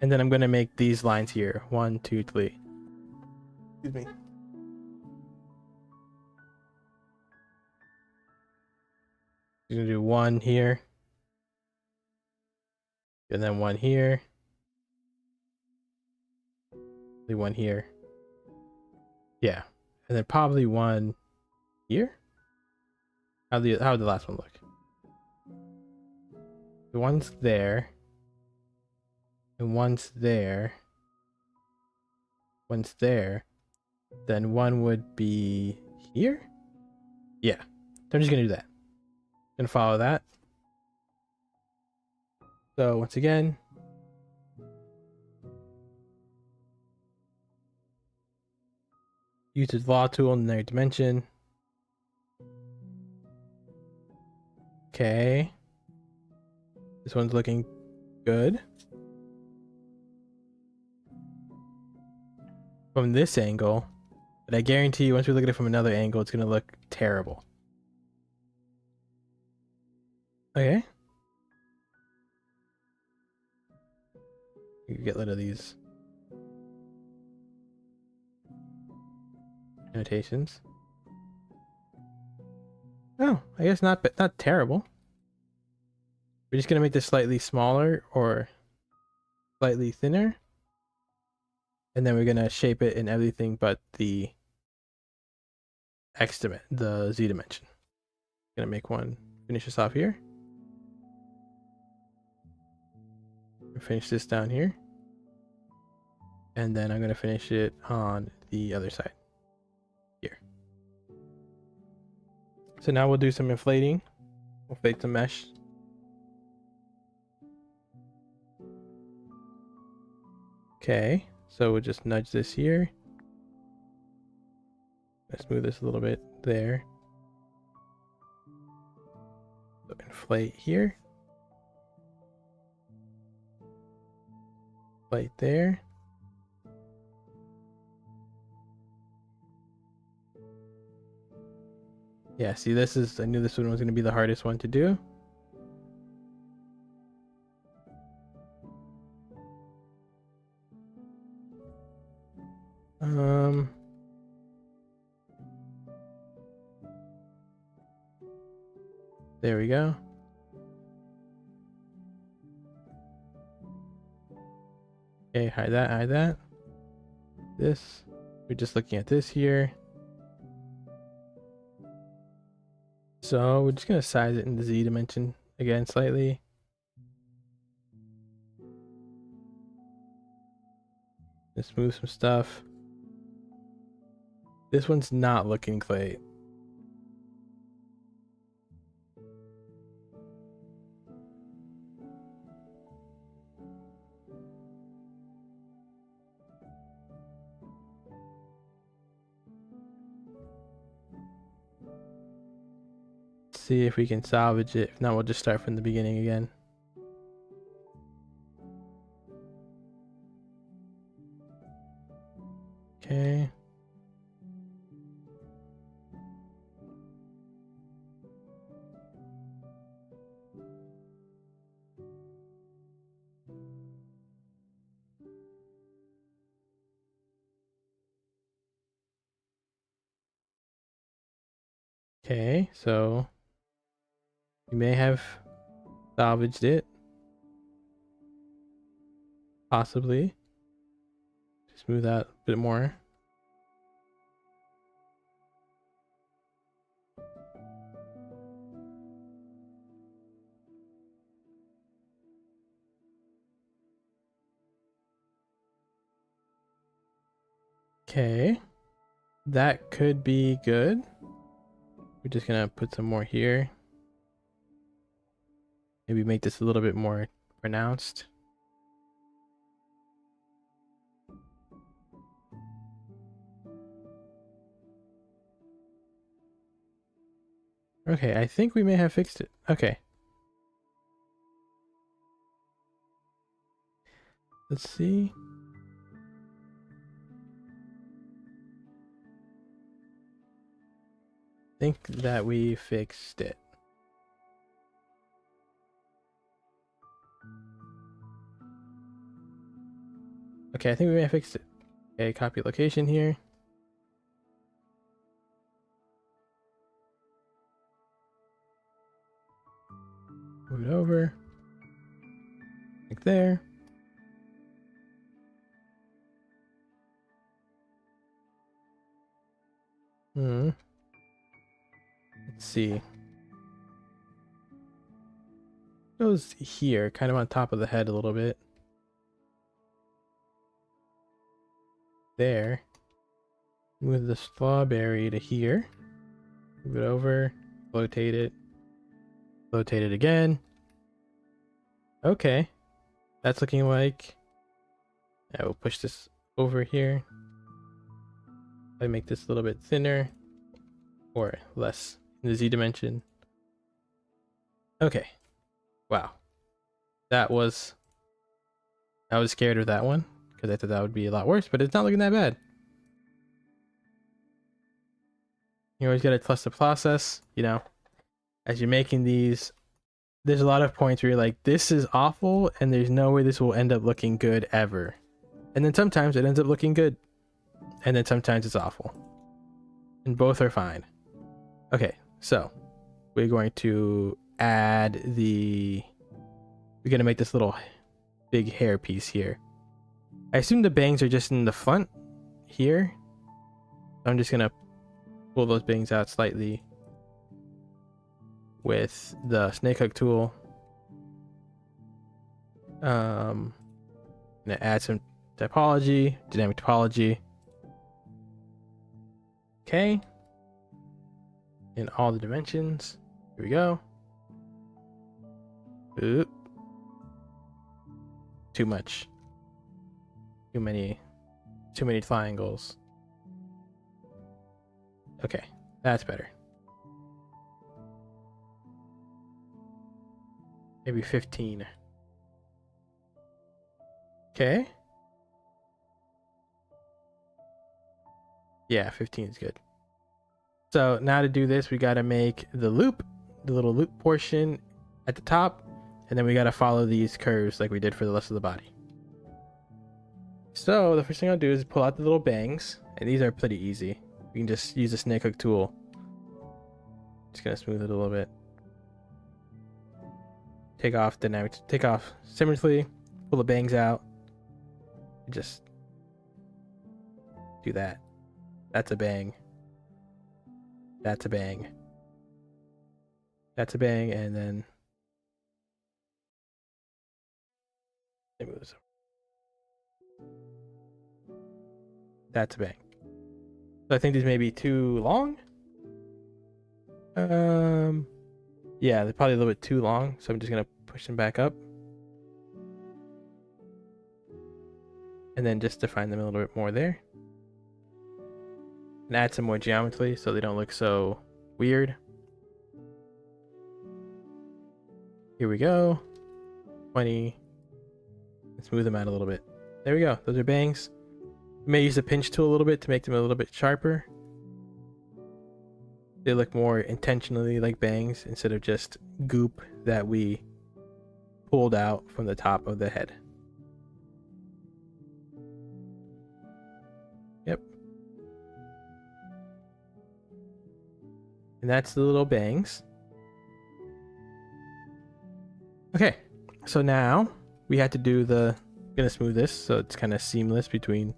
[SPEAKER 1] And then I'm gonna make these lines here. 1, 2, 3. Excuse me. I'm gonna do 1 here. And then 1 here. 1 here. Yeah. And then probably 1 here. How'd the last one look? The one's there. And one's there. One's there. Then 1 would be here? Yeah. So I'm just gonna do that. Gonna follow that. So once again, use the law tool in their dimension. Okay. This one's looking good. From this angle, but I guarantee you once we look at it from another angle, it's gonna look terrible. Okay. You can get rid of these annotations. Oh, I guess not terrible. We're just gonna make this slightly smaller or slightly thinner. And then we're gonna shape it in everything but the the Z dimension. Gonna make one, finish this off here. Finish this down here. And then I'm gonna finish it on the other side here. So now we'll do some inflating. We'll fake the mesh. Okay, so we'll just nudge this here. Let's move this a little bit there. So inflate here. Inflate there. Yeah, see, this is, I knew this one was going to be the hardest one to do. There we go. Okay, hide that, hide that. This, we're just looking at this here. So we're just gonna size it in the Z dimension again slightly. Just move some stuff. This one's not looking great. See if we can salvage it. If not, we'll just start from the beginning again. Okay. Okay, so you may have salvaged it. Possibly. Smooth out a bit more. Okay. That could be good. We're just gonna put some more here. Maybe make this a little bit more pronounced. Okay, I think we may have fixed it. Okay. Let's see. Think that we fixed it. Okay, I think we may have fixed it. Okay, copy location here. Move it over. Like there. Let's see. Goes here, kind of on top of the head a little bit. There. Move the strawberry to here. Move it over. Rotate it. Rotate it again. Okay. That's looking like... I will push this over here. I make this a little bit thinner. Or less in the Z dimension. Okay. Wow. I was scared of that one. Because I thought that would be a lot worse. But it's not looking that bad. You always gotta trust the process, you know, as you're making these. There's a lot of points where you're like, this is awful, and there's no way this will end up looking good ever. And then sometimes it ends up looking good, and then sometimes it's awful. And both are fine. Okay, so we're going to add we're gonna make this little big hair piece here. I assume the bangs are just in the front here. I'm just gonna pull those bangs out slightly with the snake hook tool. Gonna add some typology, dynamic topology. Okay. In all the dimensions. Here we go. Oop. Too much. Too many triangles. Okay, that's better. Maybe 15. Okay. Yeah, 15 is good. So now to do this, we got to make the loop, the little loop portion at the top, and then we got to follow these curves like we did for the rest of the body. So the first thing I'll do is pull out the little bangs, and these are pretty easy. You can just use the snake hook tool. Just gonna smooth it a little bit. Take off symmetrically, pull the bangs out. Just do that. That's a bang. That's a bang. That's a bang, and then let me move this over. That's a bang. So I think these may be too long. Yeah, they're probably a little bit too long, so I'm just gonna push them back up. And then just define them a little bit more there. And add some more geometry so they don't look so weird. Here we go. 20. Let's smooth them out a little bit. There we go. Those are bangs. You may use the pinch tool a little bit to make them a little bit sharper. They look more intentionally like bangs instead of just goop that we pulled out from the top of the head. Yep. And that's the little bangs. Okay, so now we have to do gonna smooth this so it's kind of seamless between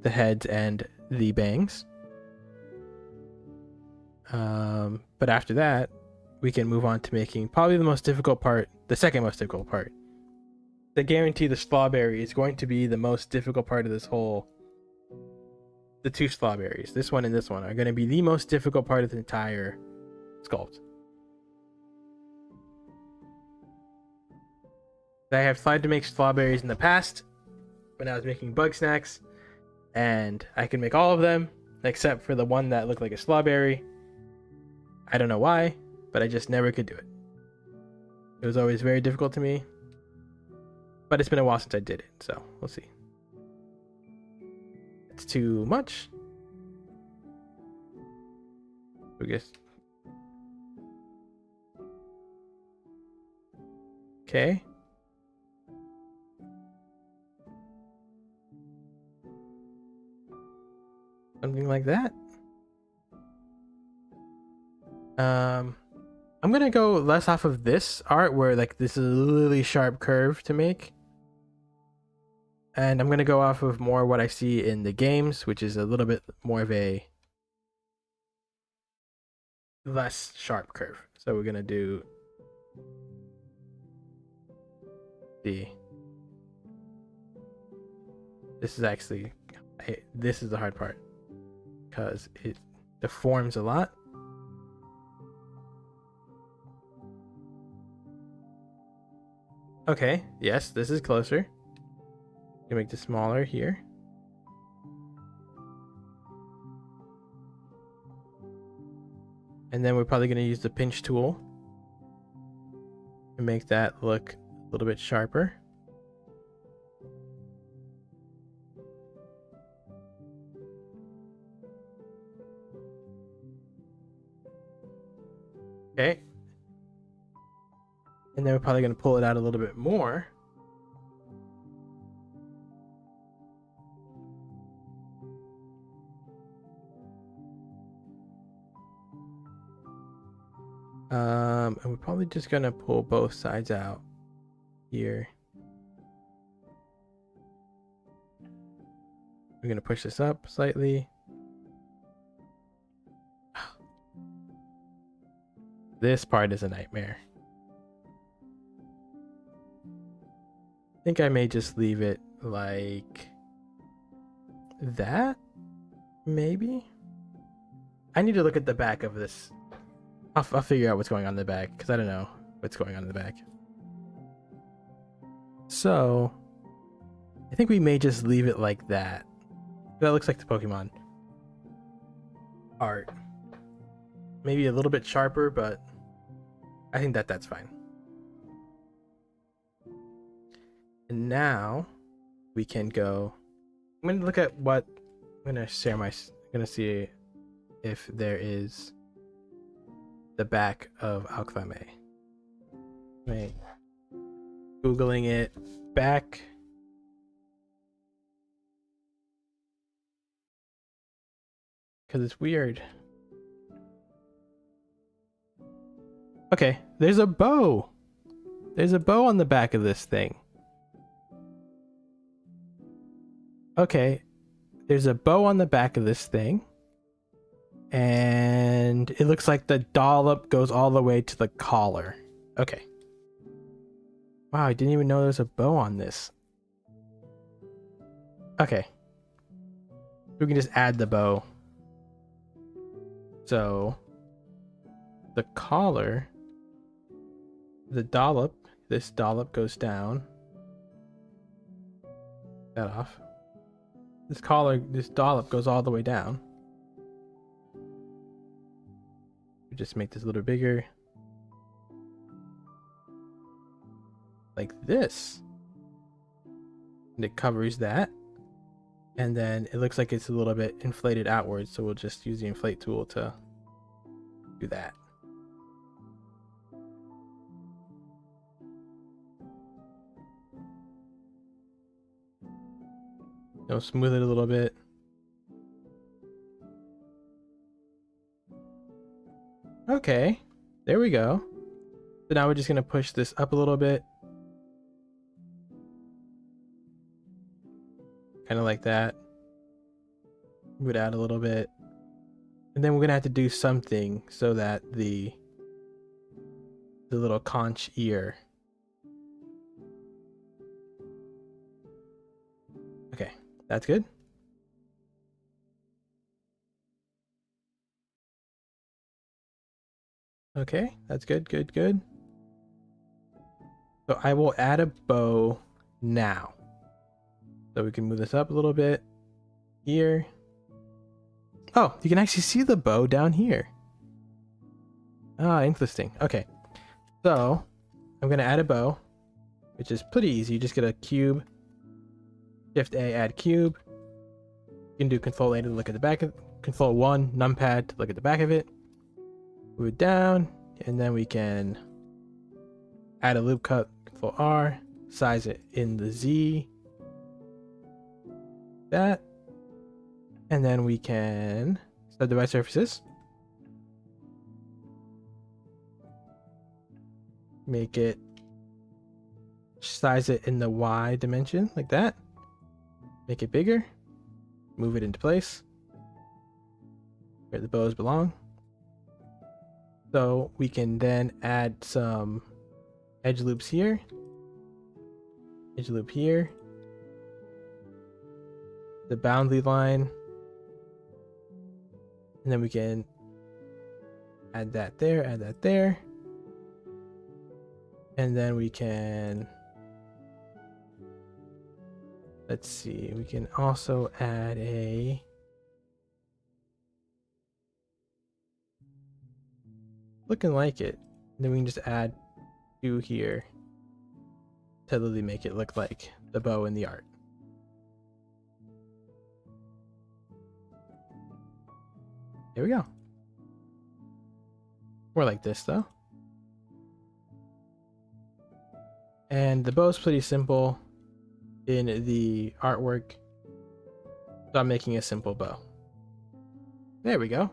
[SPEAKER 1] the heads and the bangs. But after that, we can move on to making probably the most difficult part, the second most difficult part. I guarantee the strawberry is going to be the most difficult part of this whole. The two strawberries, this one and this one, are going to be the most difficult part of the entire sculpt. I have tried to make strawberries in the past when I was making bug snacks, and I can make all of them except for the one that looked like a strawberry. I don't know why, but I just never could do it. It was always very difficult to me, but it's been a while since I did it, so we'll see. It's too much. I guess. Okay. Something like that. I'm gonna go less off of this art where like this is a really sharp curve to make. And I'm gonna go off of more what I see in the games, which is a little bit more of a less sharp curve. So we're gonna do this is actually, this is the hard part because it deforms a lot. Okay, yes, this is closer. You make this smaller here. And then we're probably going to use the pinch tool to make that look a little bit sharper. Okay. And then we're probably going to pull it out a little bit more. And we're probably just going to pull both sides out here. We're going to push this up slightly. This part is a nightmare. I think I may just leave it like that, maybe? I need to look at the back of this. I'll figure out what's going on in the back, because I don't know what's going on in the back. So, I think we may just leave it like that. That looks like the Pokemon art. Maybe a little bit sharper, but I think that's fine. And now we can go. I'm gonna look at what I'm gonna share my. I'm gonna see if there is the back of Alcremie. Wait. Googling it. Back. Because it's weird. Okay, there's a bow. There's a bow on the back of this thing. Okay, there's a bow on the back of this thing. And it looks like the dollop goes all the way to the collar. Okay. Wow, I didn't even know there's a bow on this. Okay. We can just add the bow. So, the collar, the dollop, this dollop goes down. That off. This collar, this dollop goes all the way down. We just make this a little bigger. Like this. And it covers that. And then it looks like it's a little bit inflated outwards, so we'll just use the inflate tool to do that. Now smooth it a little bit. Okay, there we go. So now we're just gonna push this up a little bit. Kind of like that. Move it out a little bit. And then we're gonna have to do something so that the little conch ear. Okay, that's good. Okay, that's good, good, good. So I will add a bow now. So we can move this up a little bit here. Oh, you can actually see the bow down here. Ah, interesting. Okay, so I'm gonna add a bow, which is pretty easy. You just get a cube, Shift A, add cube. You can do Control A to look at the back of, Control 1, numpad to look at the back of it. Move it down, and then we can add a loop cut, Control R, size it in the Z. That. And then we can subdivide surfaces. Make it, size it in the Y dimension, like that. Make it bigger. Move it into place where the bows belong. So we can then add some edge loops here. Edge loop here. The boundary line. And then we can add that there, add that there. And then we can, let's see, we can also add a, looking like it. And then we can just add 2 here to really make it look like the bow in the art. There we go. More like this though. And the bow is pretty simple in the artwork. So I'm making a simple bow. There we go.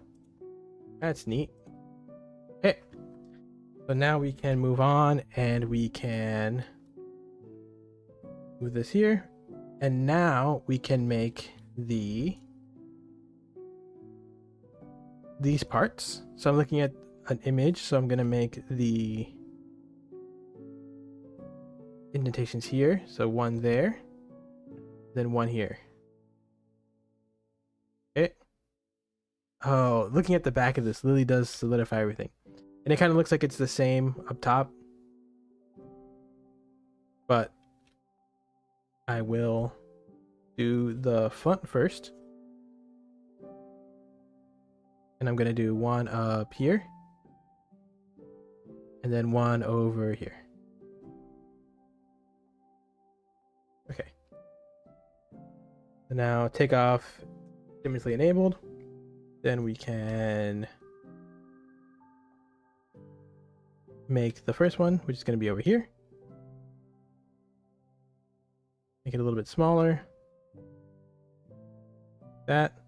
[SPEAKER 1] That's neat. Okay. So now we can move on and we can move this here. And now we can make these parts. So I'm looking at an image, so I'm gonna make the indentations here. So one there, then one here. Okay. Oh, looking at the back of this really does solidify everything. And it kind of looks like it's the same up top. But I will do the front first. And I'm going to do one up here. And then one over here. Okay. So now take off seamlessly enabled. Then we can make the first one, which is going to be over here. Make it a little bit smaller. That.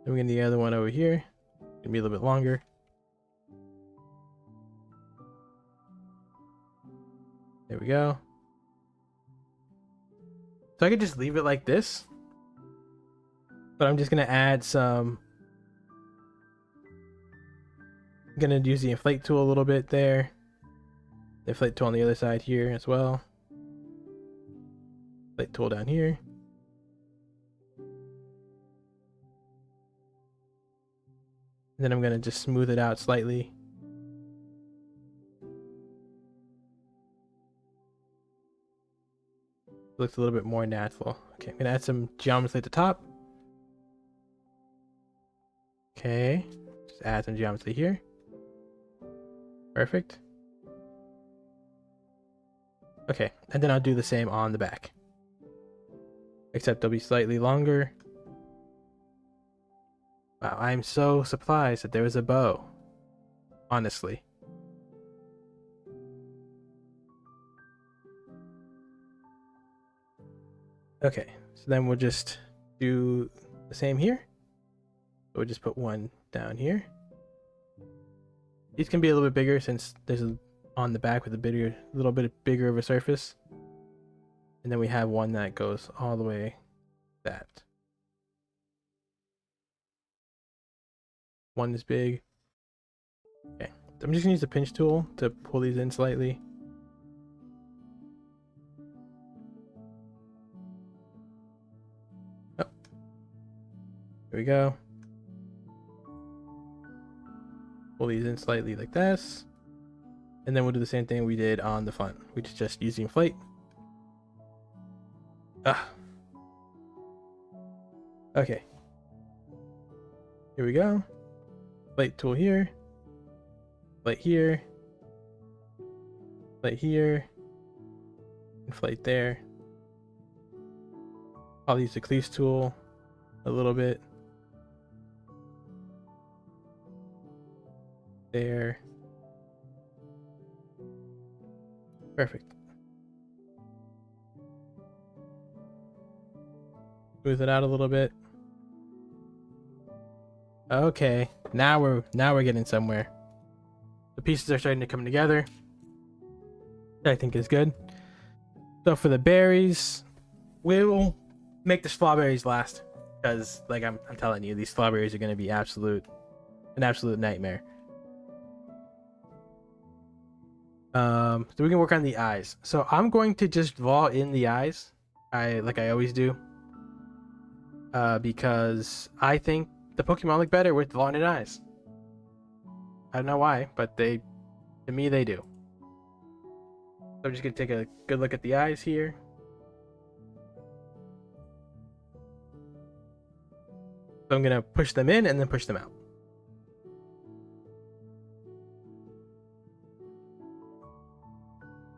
[SPEAKER 1] Then we get the other one over here. It's gonna be a little bit longer. There we go. So I could just leave it like this, but I'm just gonna add some. I'm gonna use the inflate tool a little bit there. The inflate tool on the other side here as well. Inflate tool down here. And then I'm gonna just smooth it out slightly. Looks a little bit more natural. Okay, I'm gonna add some geometry at the top. Okay, just add some geometry here. Perfect. Okay, and then I'll do the same on the back. Except they'll be slightly longer. Wow, I'm so surprised that there was a bow. Honestly. Okay, so then we'll just do the same here. We'll just put one down here. These can be a little bit bigger since there's on the back with a little bit bigger of a surface. And then we have one that goes all the way that. One is big. Okay, so I'm just gonna use the pinch tool to pull these in slightly. Oh, here we go. Pull these in slightly like this. And then we'll do the same thing we did on the front. We just use the inflate. Okay. Here we go. Inflate tool here. Inflate here. Inflate here. Inflate there. I'll use the crease tool a little bit. There. Perfect. Smooth it out a little bit. Okay, now we're getting somewhere. The pieces are starting to come together. I think is good. So for the berries, we'll make the strawberries last, because like I'm telling you, these strawberries are going to be an absolute nightmare. So we can work on the eyes. So I'm going to just draw in the eyes, like I always do, because I think the Pokemon look better with drawing in eyes. I don't know why, but to me they do. So I'm just gonna take a good look at the eyes here. So I'm gonna push them in and then push them out.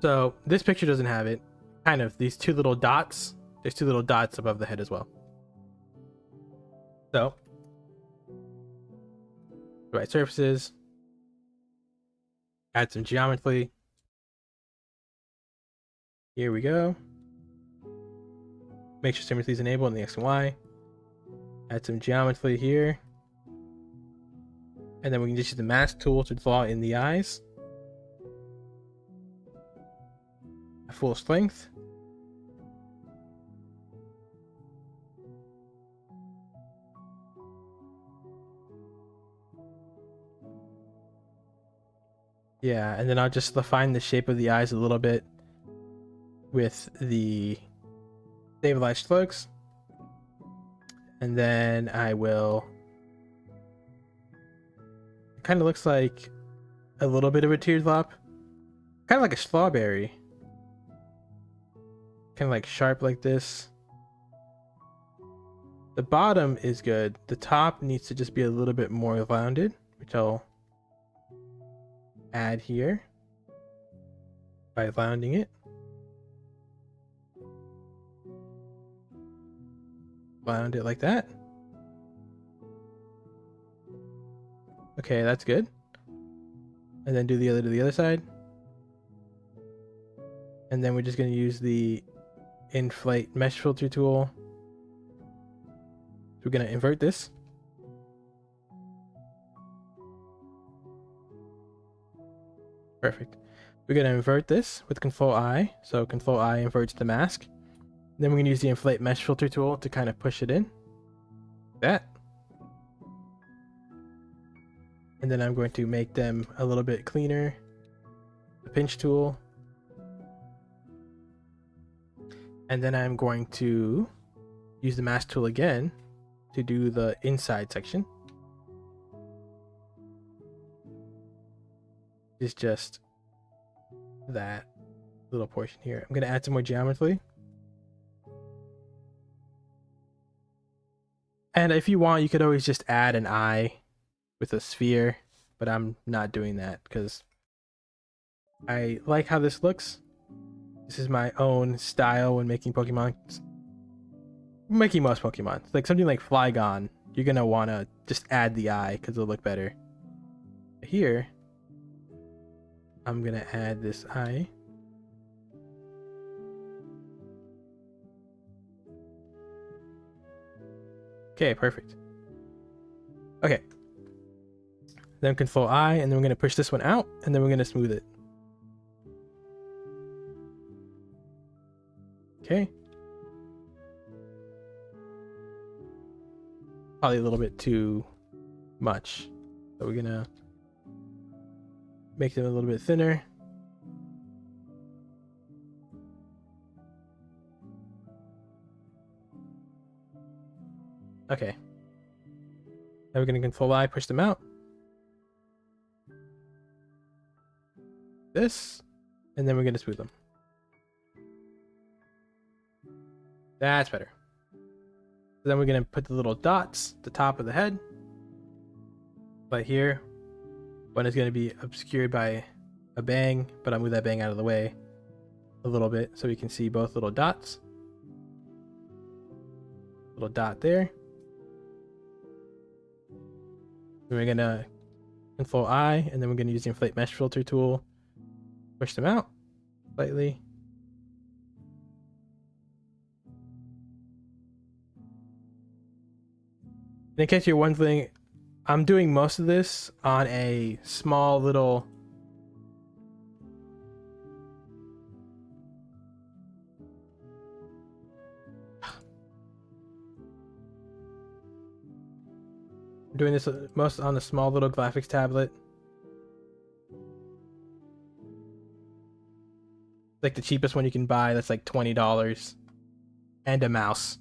[SPEAKER 1] So this picture doesn't have it. Kind of these two little dots. There's two little dots above the head as well. So right surfaces. Add some geometry. Here we go. Make sure symmetry is enabled in the X and Y. Add some geometry here. And then we can just use the mask tool to draw in the eyes. At full strength. Yeah, and then I'll just define the shape of the eyes a little bit with the stabilized strokes. And then I will... It kind of looks like a little bit of a teardrop. Kind of like a strawberry. Kind of like sharp like this. The bottom is good. The top needs to just be a little bit more rounded, which I'll add here by rounding it. Round it like that. Okay, that's good. And then do the other to the other side. And then we're just going to use the inflate mesh filter tool. We're going to invert this. Perfect. We're going to invert this with Control I. So Control I inverts the mask. Then we're going to use the inflate mesh filter tool to kind of push it in. That. And then I'm going to make them a little bit cleaner. The pinch tool. And then I'm going to use the mask tool again to do the inside section. It's just that little portion here. I'm going to add some more geometry. And if you want, you could always just add an eye with a sphere, but I'm not doing that because I like how this looks. This is my own style when making Pokemon. Making most Pokemon. Like something like Flygon, you're going to want to just add the eye because it'll look better. Here, I'm going to add this eye. Okay, perfect. Okay. Then Control I, and then we're going to push this one out, and then we're going to smooth it. Okay. Probably a little bit too much. So we're going to make them a little bit thinner. Okay. Now we're going to Control I, push them out. This, and then we're going to smooth them. That's better. So then we're going to put the little dots at the top of the head. Right here. One is going to be obscured by a bang, but I'll move that bang out of the way a little bit so we can see both little dots. Little dot there. And we're going to Control I, and then we're going to use the inflate mesh filter tool. Push them out slightly. In case you're wondering, I'm doing most of this on a small little I'm doing this most on a small little graphics tablet. Like the cheapest one you can buy, that's like $20. And a mouse.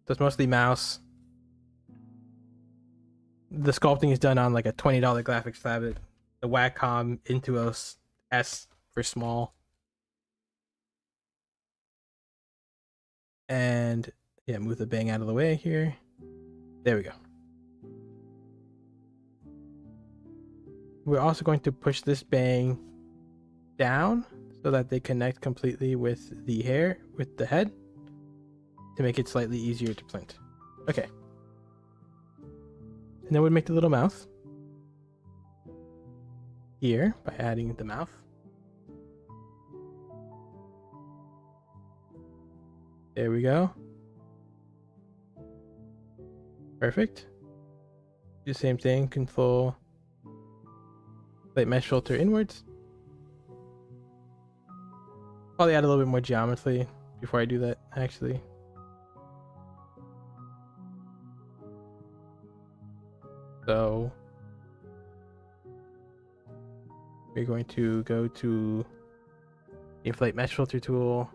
[SPEAKER 1] So it's mostly mouse. The sculpting is done on like a $20 graphics tablet. The Wacom Intuos S for small. And yeah, move the bang out of the way here. There we go. We're also going to push this bang down so that they connect completely with the hair, with the head, to make it slightly easier to print. Okay. And then we'd make the little mouth here by adding the mouth. There we go. Perfect. Do the same thing, Control light mesh filter inwards. Probably add a little bit more geometry before I do that, actually. So we're going to go to the inflate mesh filter tool,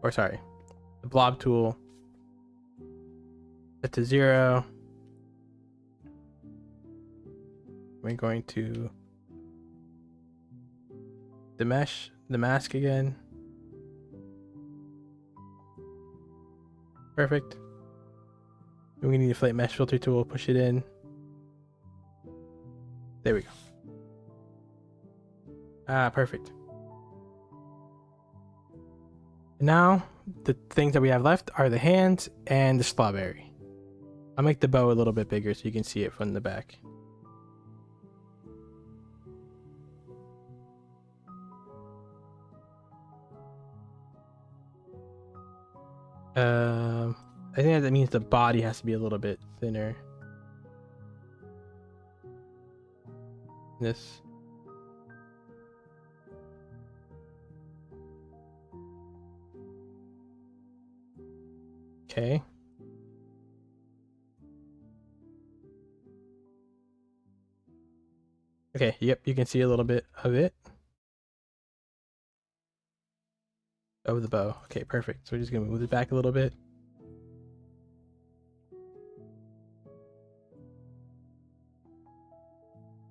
[SPEAKER 1] or sorry, the blob tool. Set to 0. We're going to the mask again. Perfect. And we need to inflate mesh filter tool, push it in. There we go. Ah, perfect. Now, the things that we have left are the hands and the strawberry. I'll make the bow a little bit bigger so you can see it from the back. I think that means the body has to be a little bit thinner. This. Okay. Okay, yep, you can see a little bit of it. Of the bow. Okay, perfect. So we're just gonna move it back a little bit.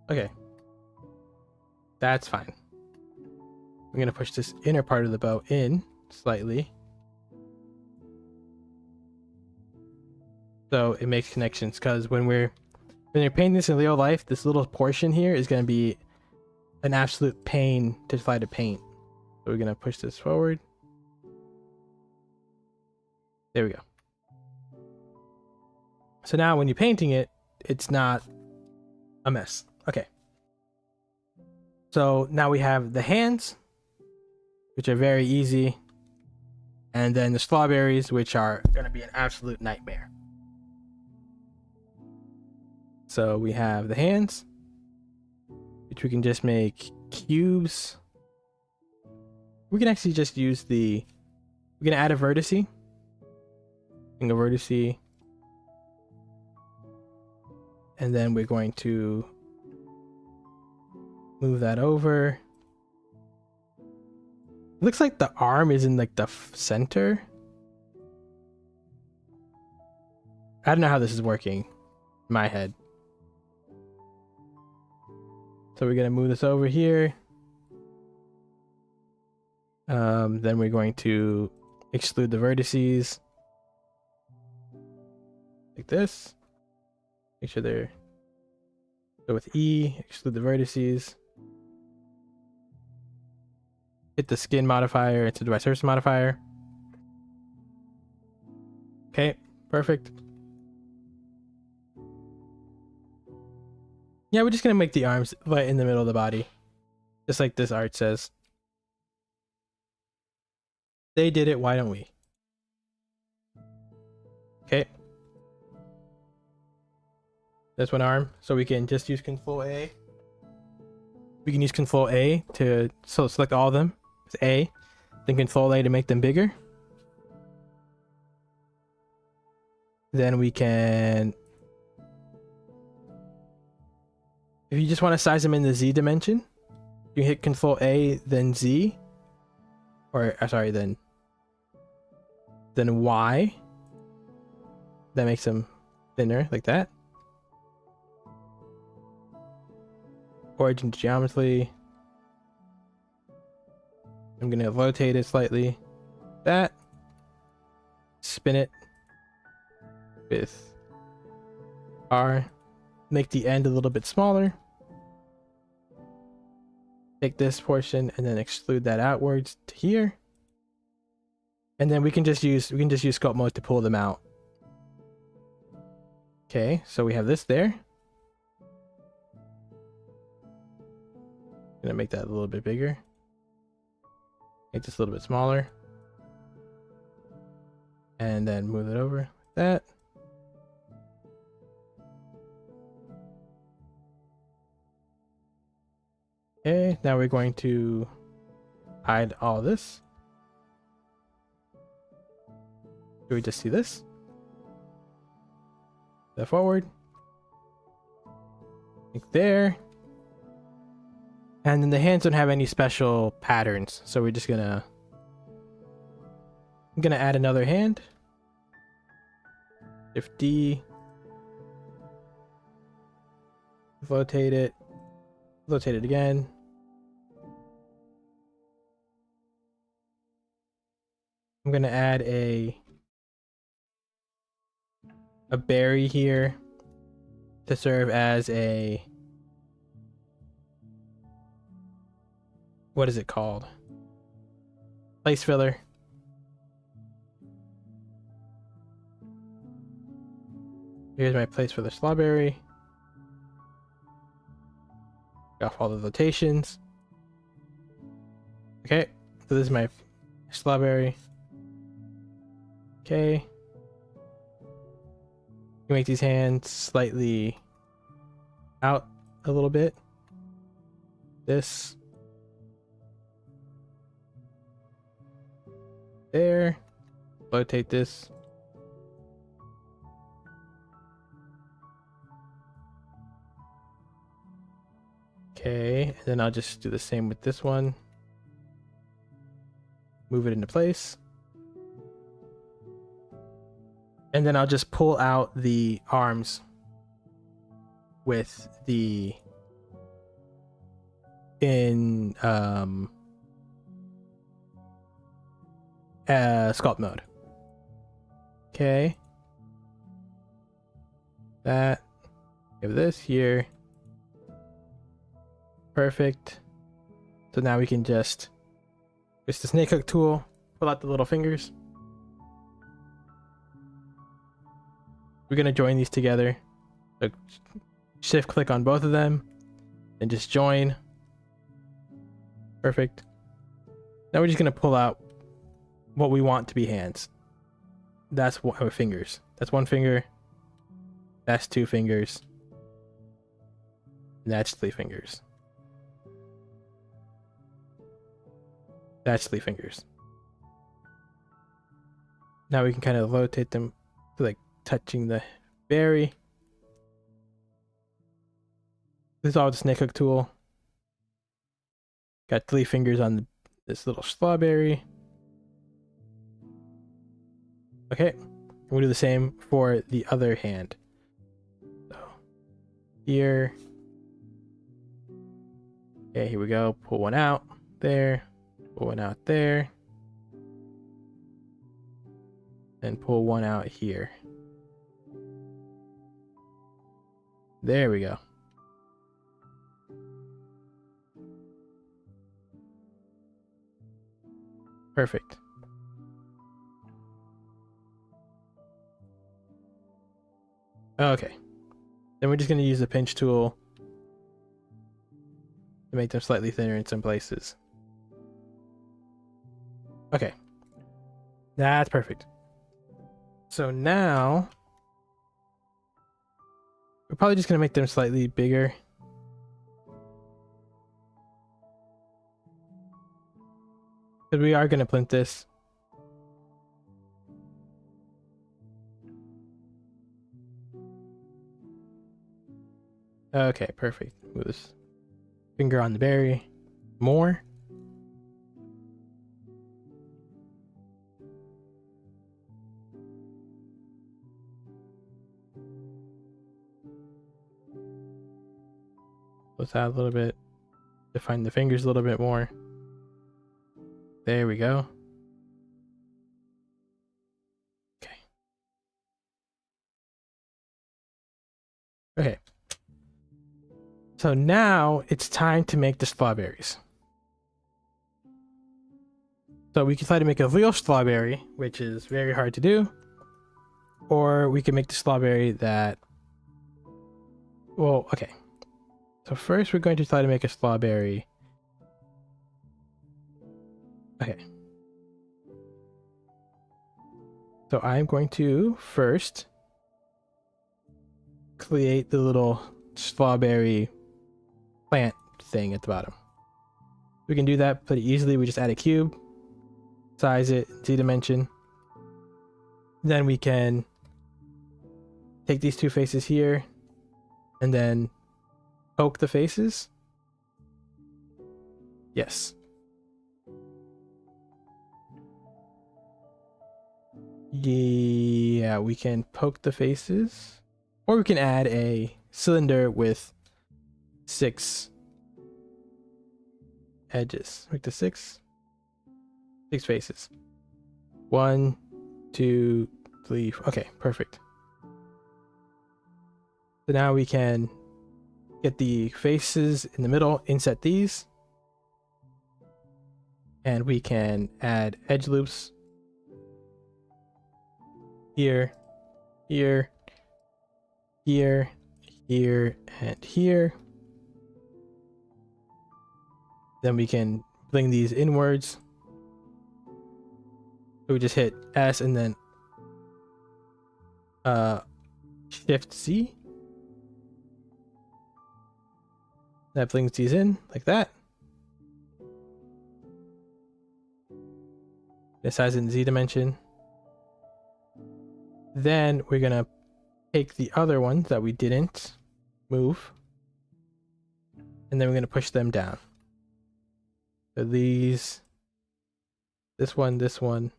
[SPEAKER 1] Okay. That's fine. I'm gonna push this inner part of the bow in slightly. So it makes connections, because when you're painting this in real life, this little portion here is gonna be an absolute pain to try to paint. So we're gonna push this forward. There we go. So now when you're painting it, it's not a mess. Okay. So now we have the hands, which are very easy. And then the strawberries, which are gonna be an absolute nightmare. So we have the hands, which we can just make cubes. We can actually just use we're gonna add a vertice. And a vertice. And then we're going to move that over. It looks like the arm is in like the center. I don't know how this is working in my head. So we're gonna move this over here. Then we're going to exclude the vertices like this. Make sure they're so with E, exclude the vertices. Hit the skin modifier into the surface modifier. Okay, perfect. Yeah, we're just gonna make the arms right in the middle of the body, just like this art says. They did it, why don't we? Okay. That's one arm, so we can just use Control A. We can use Control A to select all of them. It's A, then Control A to make them bigger. Then we can, if you just want to size them in the Z dimension, you hit Control A, then Z, or sorry, then Y. That makes them thinner, like that. Origin to geometry. I'm gonna rotate it slightly. That. Spin it with R. Make the end a little bit smaller. Take this portion and then extrude that outwards to here. And then we can just use sculpt mode to pull them out. Okay, so we have this there. Gonna make that a little bit bigger. Make this a little bit smaller. And then move it over like that. Okay, now we're going to hide all this. Do we just see this? That forward. Like there. And then the hands don't have any special patterns, so we're just gonna... I'm gonna add another hand. Shift D. Rotate it. Rotate it again. I'm gonna add a berry here to serve as a... what is it called? Place filler. Here's my place for the strawberry. Off all the rotations. Okay, so this is my strawberry. Okay. You make these hands slightly out a little bit. This. There. Rotate this. Okay, and then I'll just do the same with this one. Move it into place. And then I'll just pull out the arms with the sculpt mode. Okay. That. Give this here. Perfect. So now we can just use the snake hook tool, pull out the little fingers. We're gonna join these together. So shift click on both of them and just join. Perfect. Now we're just gonna pull out what we want to be hands. That's what fingers. That's one finger. That's two fingers. And that's three fingers. That's three fingers. Now we can kind of rotate them to like touching the berry. This is all with the snake hook tool. Got three fingers on this little strawberry. Okay, we'll do the same for the other hand. So here. Okay, here we go. Pull one out there. Pull one out there. And pull one out here. There we go. Perfect. Okay. Then we're just going to use the pinch tool to make them slightly thinner in some places. Okay. That's perfect. So now we're probably just going to make them slightly bigger. Because we are going to print this. Okay, perfect. Move this finger on the berry. More. Let's add a little bit. Define the fingers a little bit more. There we go. Okay. Okay. So now it's time to make the strawberries. So we can try to make a real strawberry, which is very hard to do. Or we can make the strawberry that... Well, okay. So first we're going to try to make a strawberry. Okay. So I'm going to first create the little strawberry plant thing at the bottom. We can do that pretty easily. We just add a cube, size it, Z-dimension. Then we can take these two faces here and then poke the faces. Yes. Yeah, we can poke the faces. Or we can add a cylinder with 6 edges. Make the 6 faces. 1, 2, 3. Okay, perfect. So now we can get the faces in the middle, inset these. And we can add edge loops here, here, here, here, and here. Then we can bring these inwards. So we just hit S and then Shift C. That brings these in like that. This has in Z dimension. Then we're gonna take the other ones that we didn't move, and then we're gonna push them down. So these, this one, this one,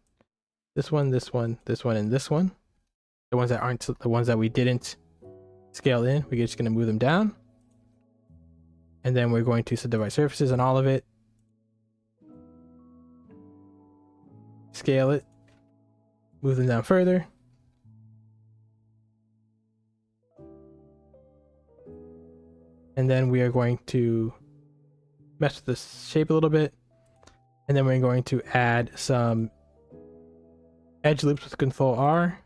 [SPEAKER 1] this one, this one, this one, and this one. The ones that aren't the ones that we didn't scale in, we're just gonna move them down. And then we're going to subdivide surfaces on all of it. Scale it. Move them down further. And then we are going to mess with the shape a little bit. And then we're going to add some edge loops with Control R.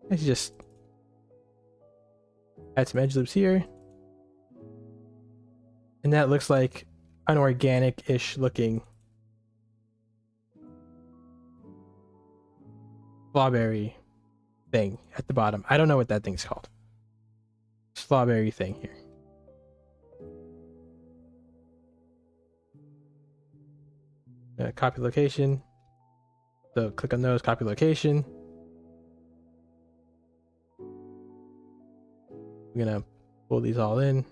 [SPEAKER 1] Let's just add some edge loops here. And that looks like an organic-ish looking strawberry thing at the bottom. I don't know what that thing's called. Strawberry thing here. Copy location. So click on those, copy location. We're gonna pull these all in.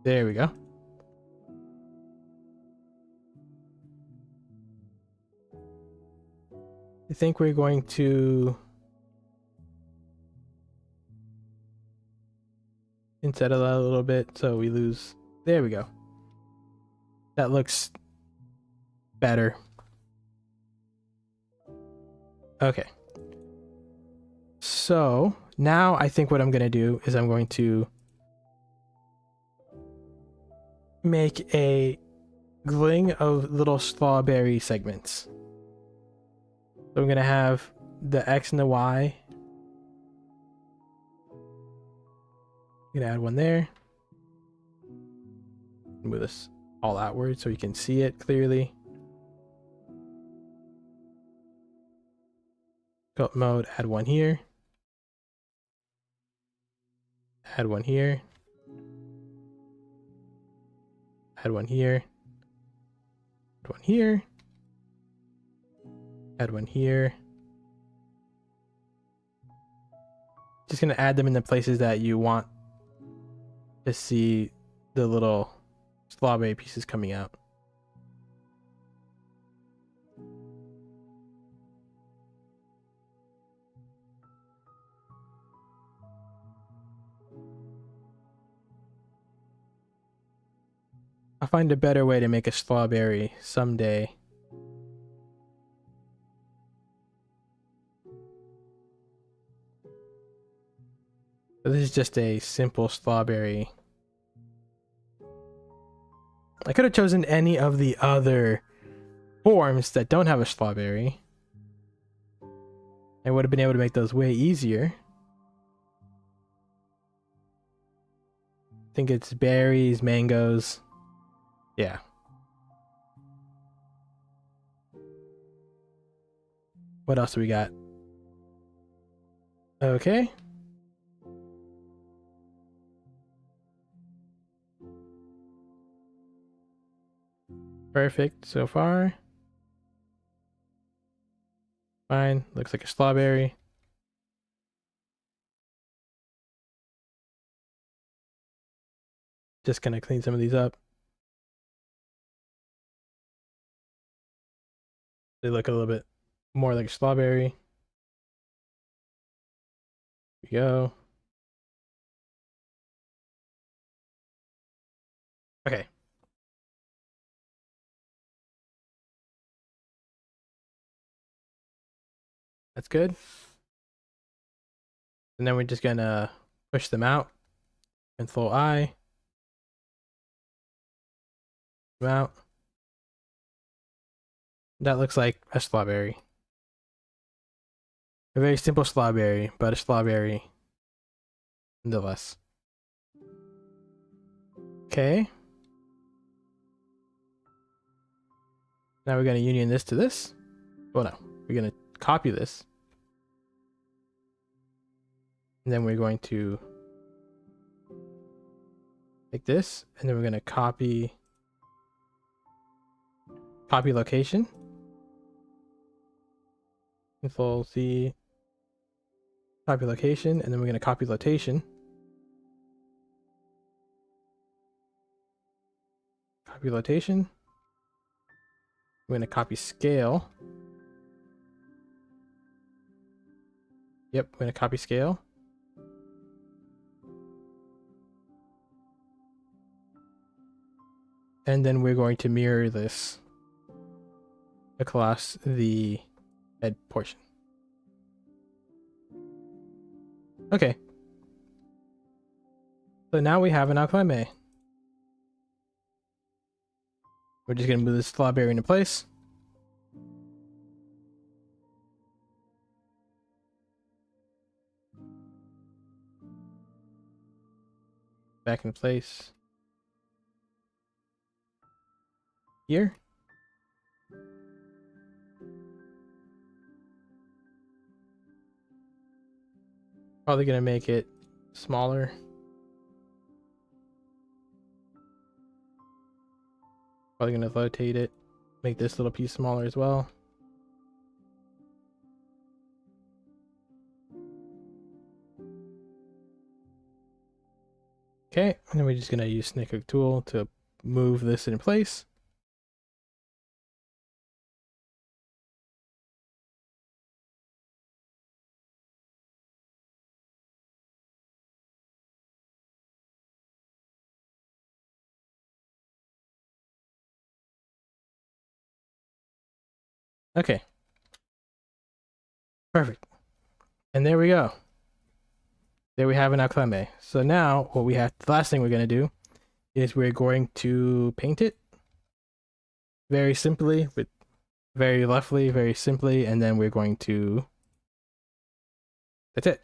[SPEAKER 1] There we go. I think we're going to inset it a little bit so we lose. There we go. That looks better. Okay. So now I think what I'm going to do is I'm going to make a gling of little strawberry segments. So I'm going to have the X and the Y. I'm going to add one there. Move this all outward so you can see it clearly. Sculpt mode, add one here. Add one here. Add one here. Add one here. Add one here. Just gonna add them in the places that you want to see the little strawberry pieces coming out. I'll find a better way to make a strawberry someday. But this is just a simple strawberry. I could have chosen any of the other forms that don't have a strawberry. I would have been able to make those way easier. I think it's berries, mangoes. Yeah. What else do we got? Okay. Perfect so far. Fine. Looks like a strawberry. Just gonna clean some of these up. They look a little bit more like a strawberry. Here we go. Okay. That's good. And then we're just gonna push them out. Control I. Well, that looks like a strawberry. A very simple strawberry, but a strawberry nonetheless. Okay. Now we're going to union this to this. Oh no, we're going to copy this. And then we're going to take this, and then we're going to copy location. Control C, copy location, and then we're going to copy rotation. Copy rotation. We're going to copy scale. Yep, we're going to copy scale. And then we're going to mirror this across the head portion. Okay. So now we have an Alcremie. We're just going to move this strawberry into place. Back in place. Here. Probably going to make it smaller. Probably going to rotate it. Make this little piece smaller as well. Okay, and then we're just going to use Snake Hook tool to move this in place. Okay. Perfect. And there we go. There we have an Alcremie. So now what we have, the last thing we're going to do is we're going to paint it very simply, with very roughly, very simply, and then we're going to, that's it.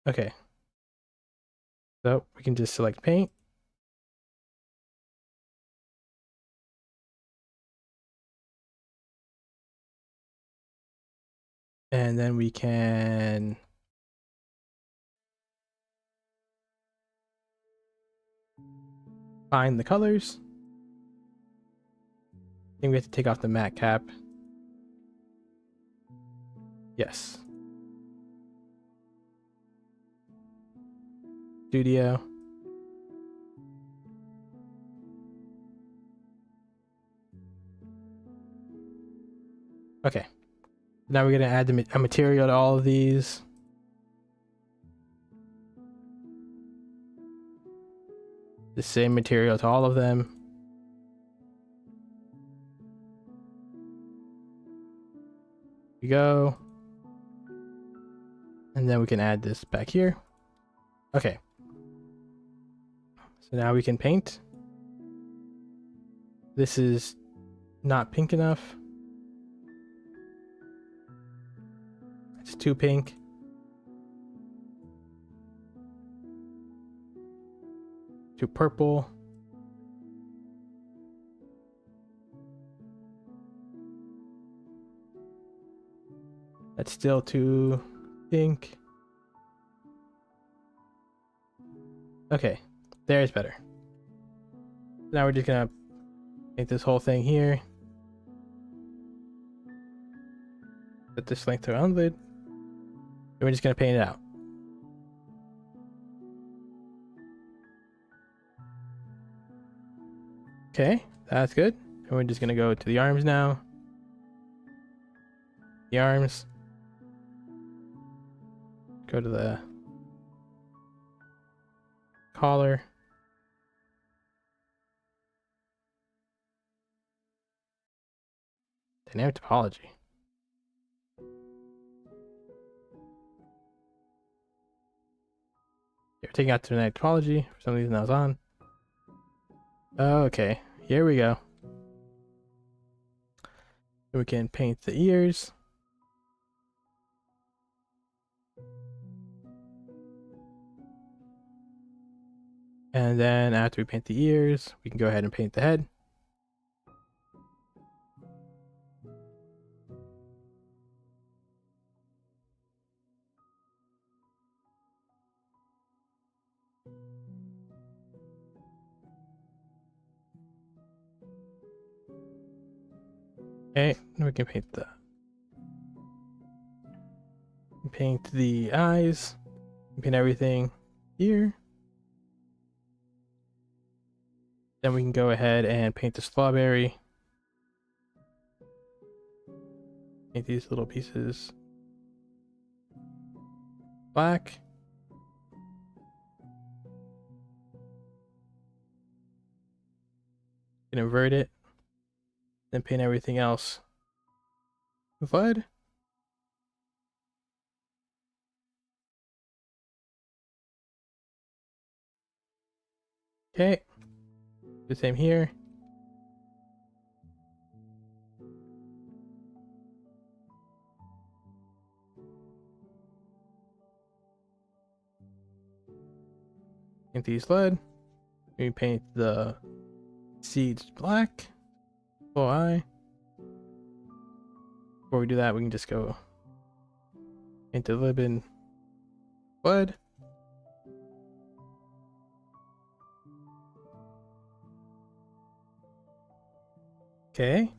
[SPEAKER 1] Okay. So we can just select paint. And then we can find the colors. I think we have to take off the matte cap. Yes. Studio. Okay. Now we're going to add a material to all of these. The same material to all of them. Here we go. And then we can add this back here. Okay. So now we can paint. This is not pink enough. It's too pink. Too purple. That's still too pink. Okay, there's better. Now we're just gonna make this whole thing here. Put this length around the lid. And we're just gonna paint it out. Okay, that's good. And we're just gonna go to the arms now. The arms. Go to the collar. Dynamic topology. We're taking out the dynamic topology. For some reason that was on. Oh, okay. here we go. We can paint the ears. And then after we paint the ears, we can go ahead and paint the head. Okay, then we can paint the eyes, paint everything here. Then we can go ahead and paint the strawberry. Paint these little pieces black. You can invert it. Then paint everything else with lead. Okay. The same here. Paint these lead. We paint the seeds black. Full eye. Before we do that, we can just go paint the lid in lead. Okay.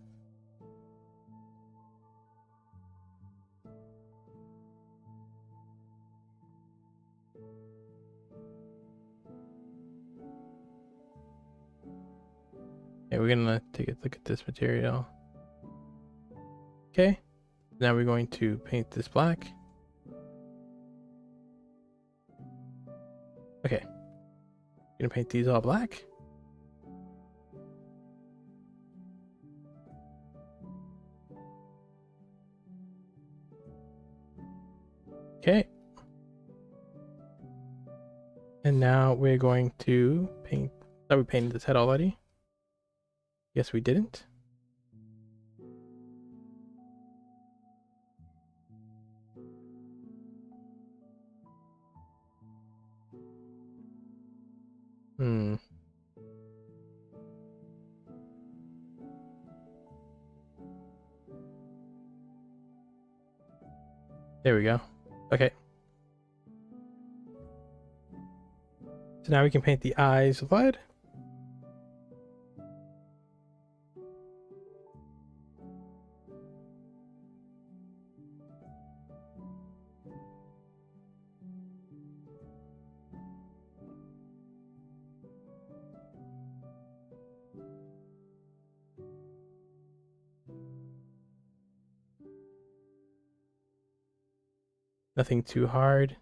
[SPEAKER 1] Yeah, we're gonna take a look at this material. Okay. Now we're going to paint this black. Okay. Gonna paint these all black. Okay. And now we're going to paint. Oh, we painted this head already. Yes, we didn't. There we go. Okay. So now we can paint the eyes with lead. Nothing too hard.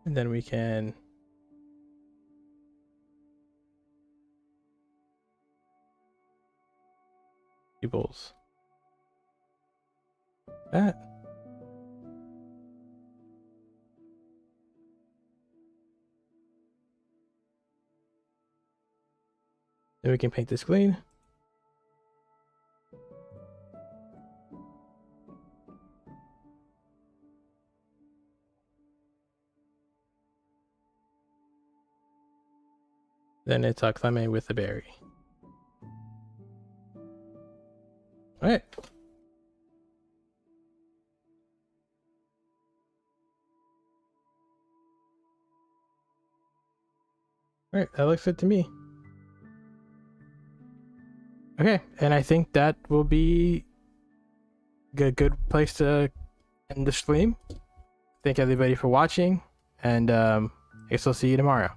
[SPEAKER 1] And then we can pupils. That. Then we can paint this clean. Then it's Alcremie with the berry. Alright. Alright, that looks good to me. Okay, and I think that will be a good place to end the stream. Thank everybody for watching, and I guess I'll see you tomorrow.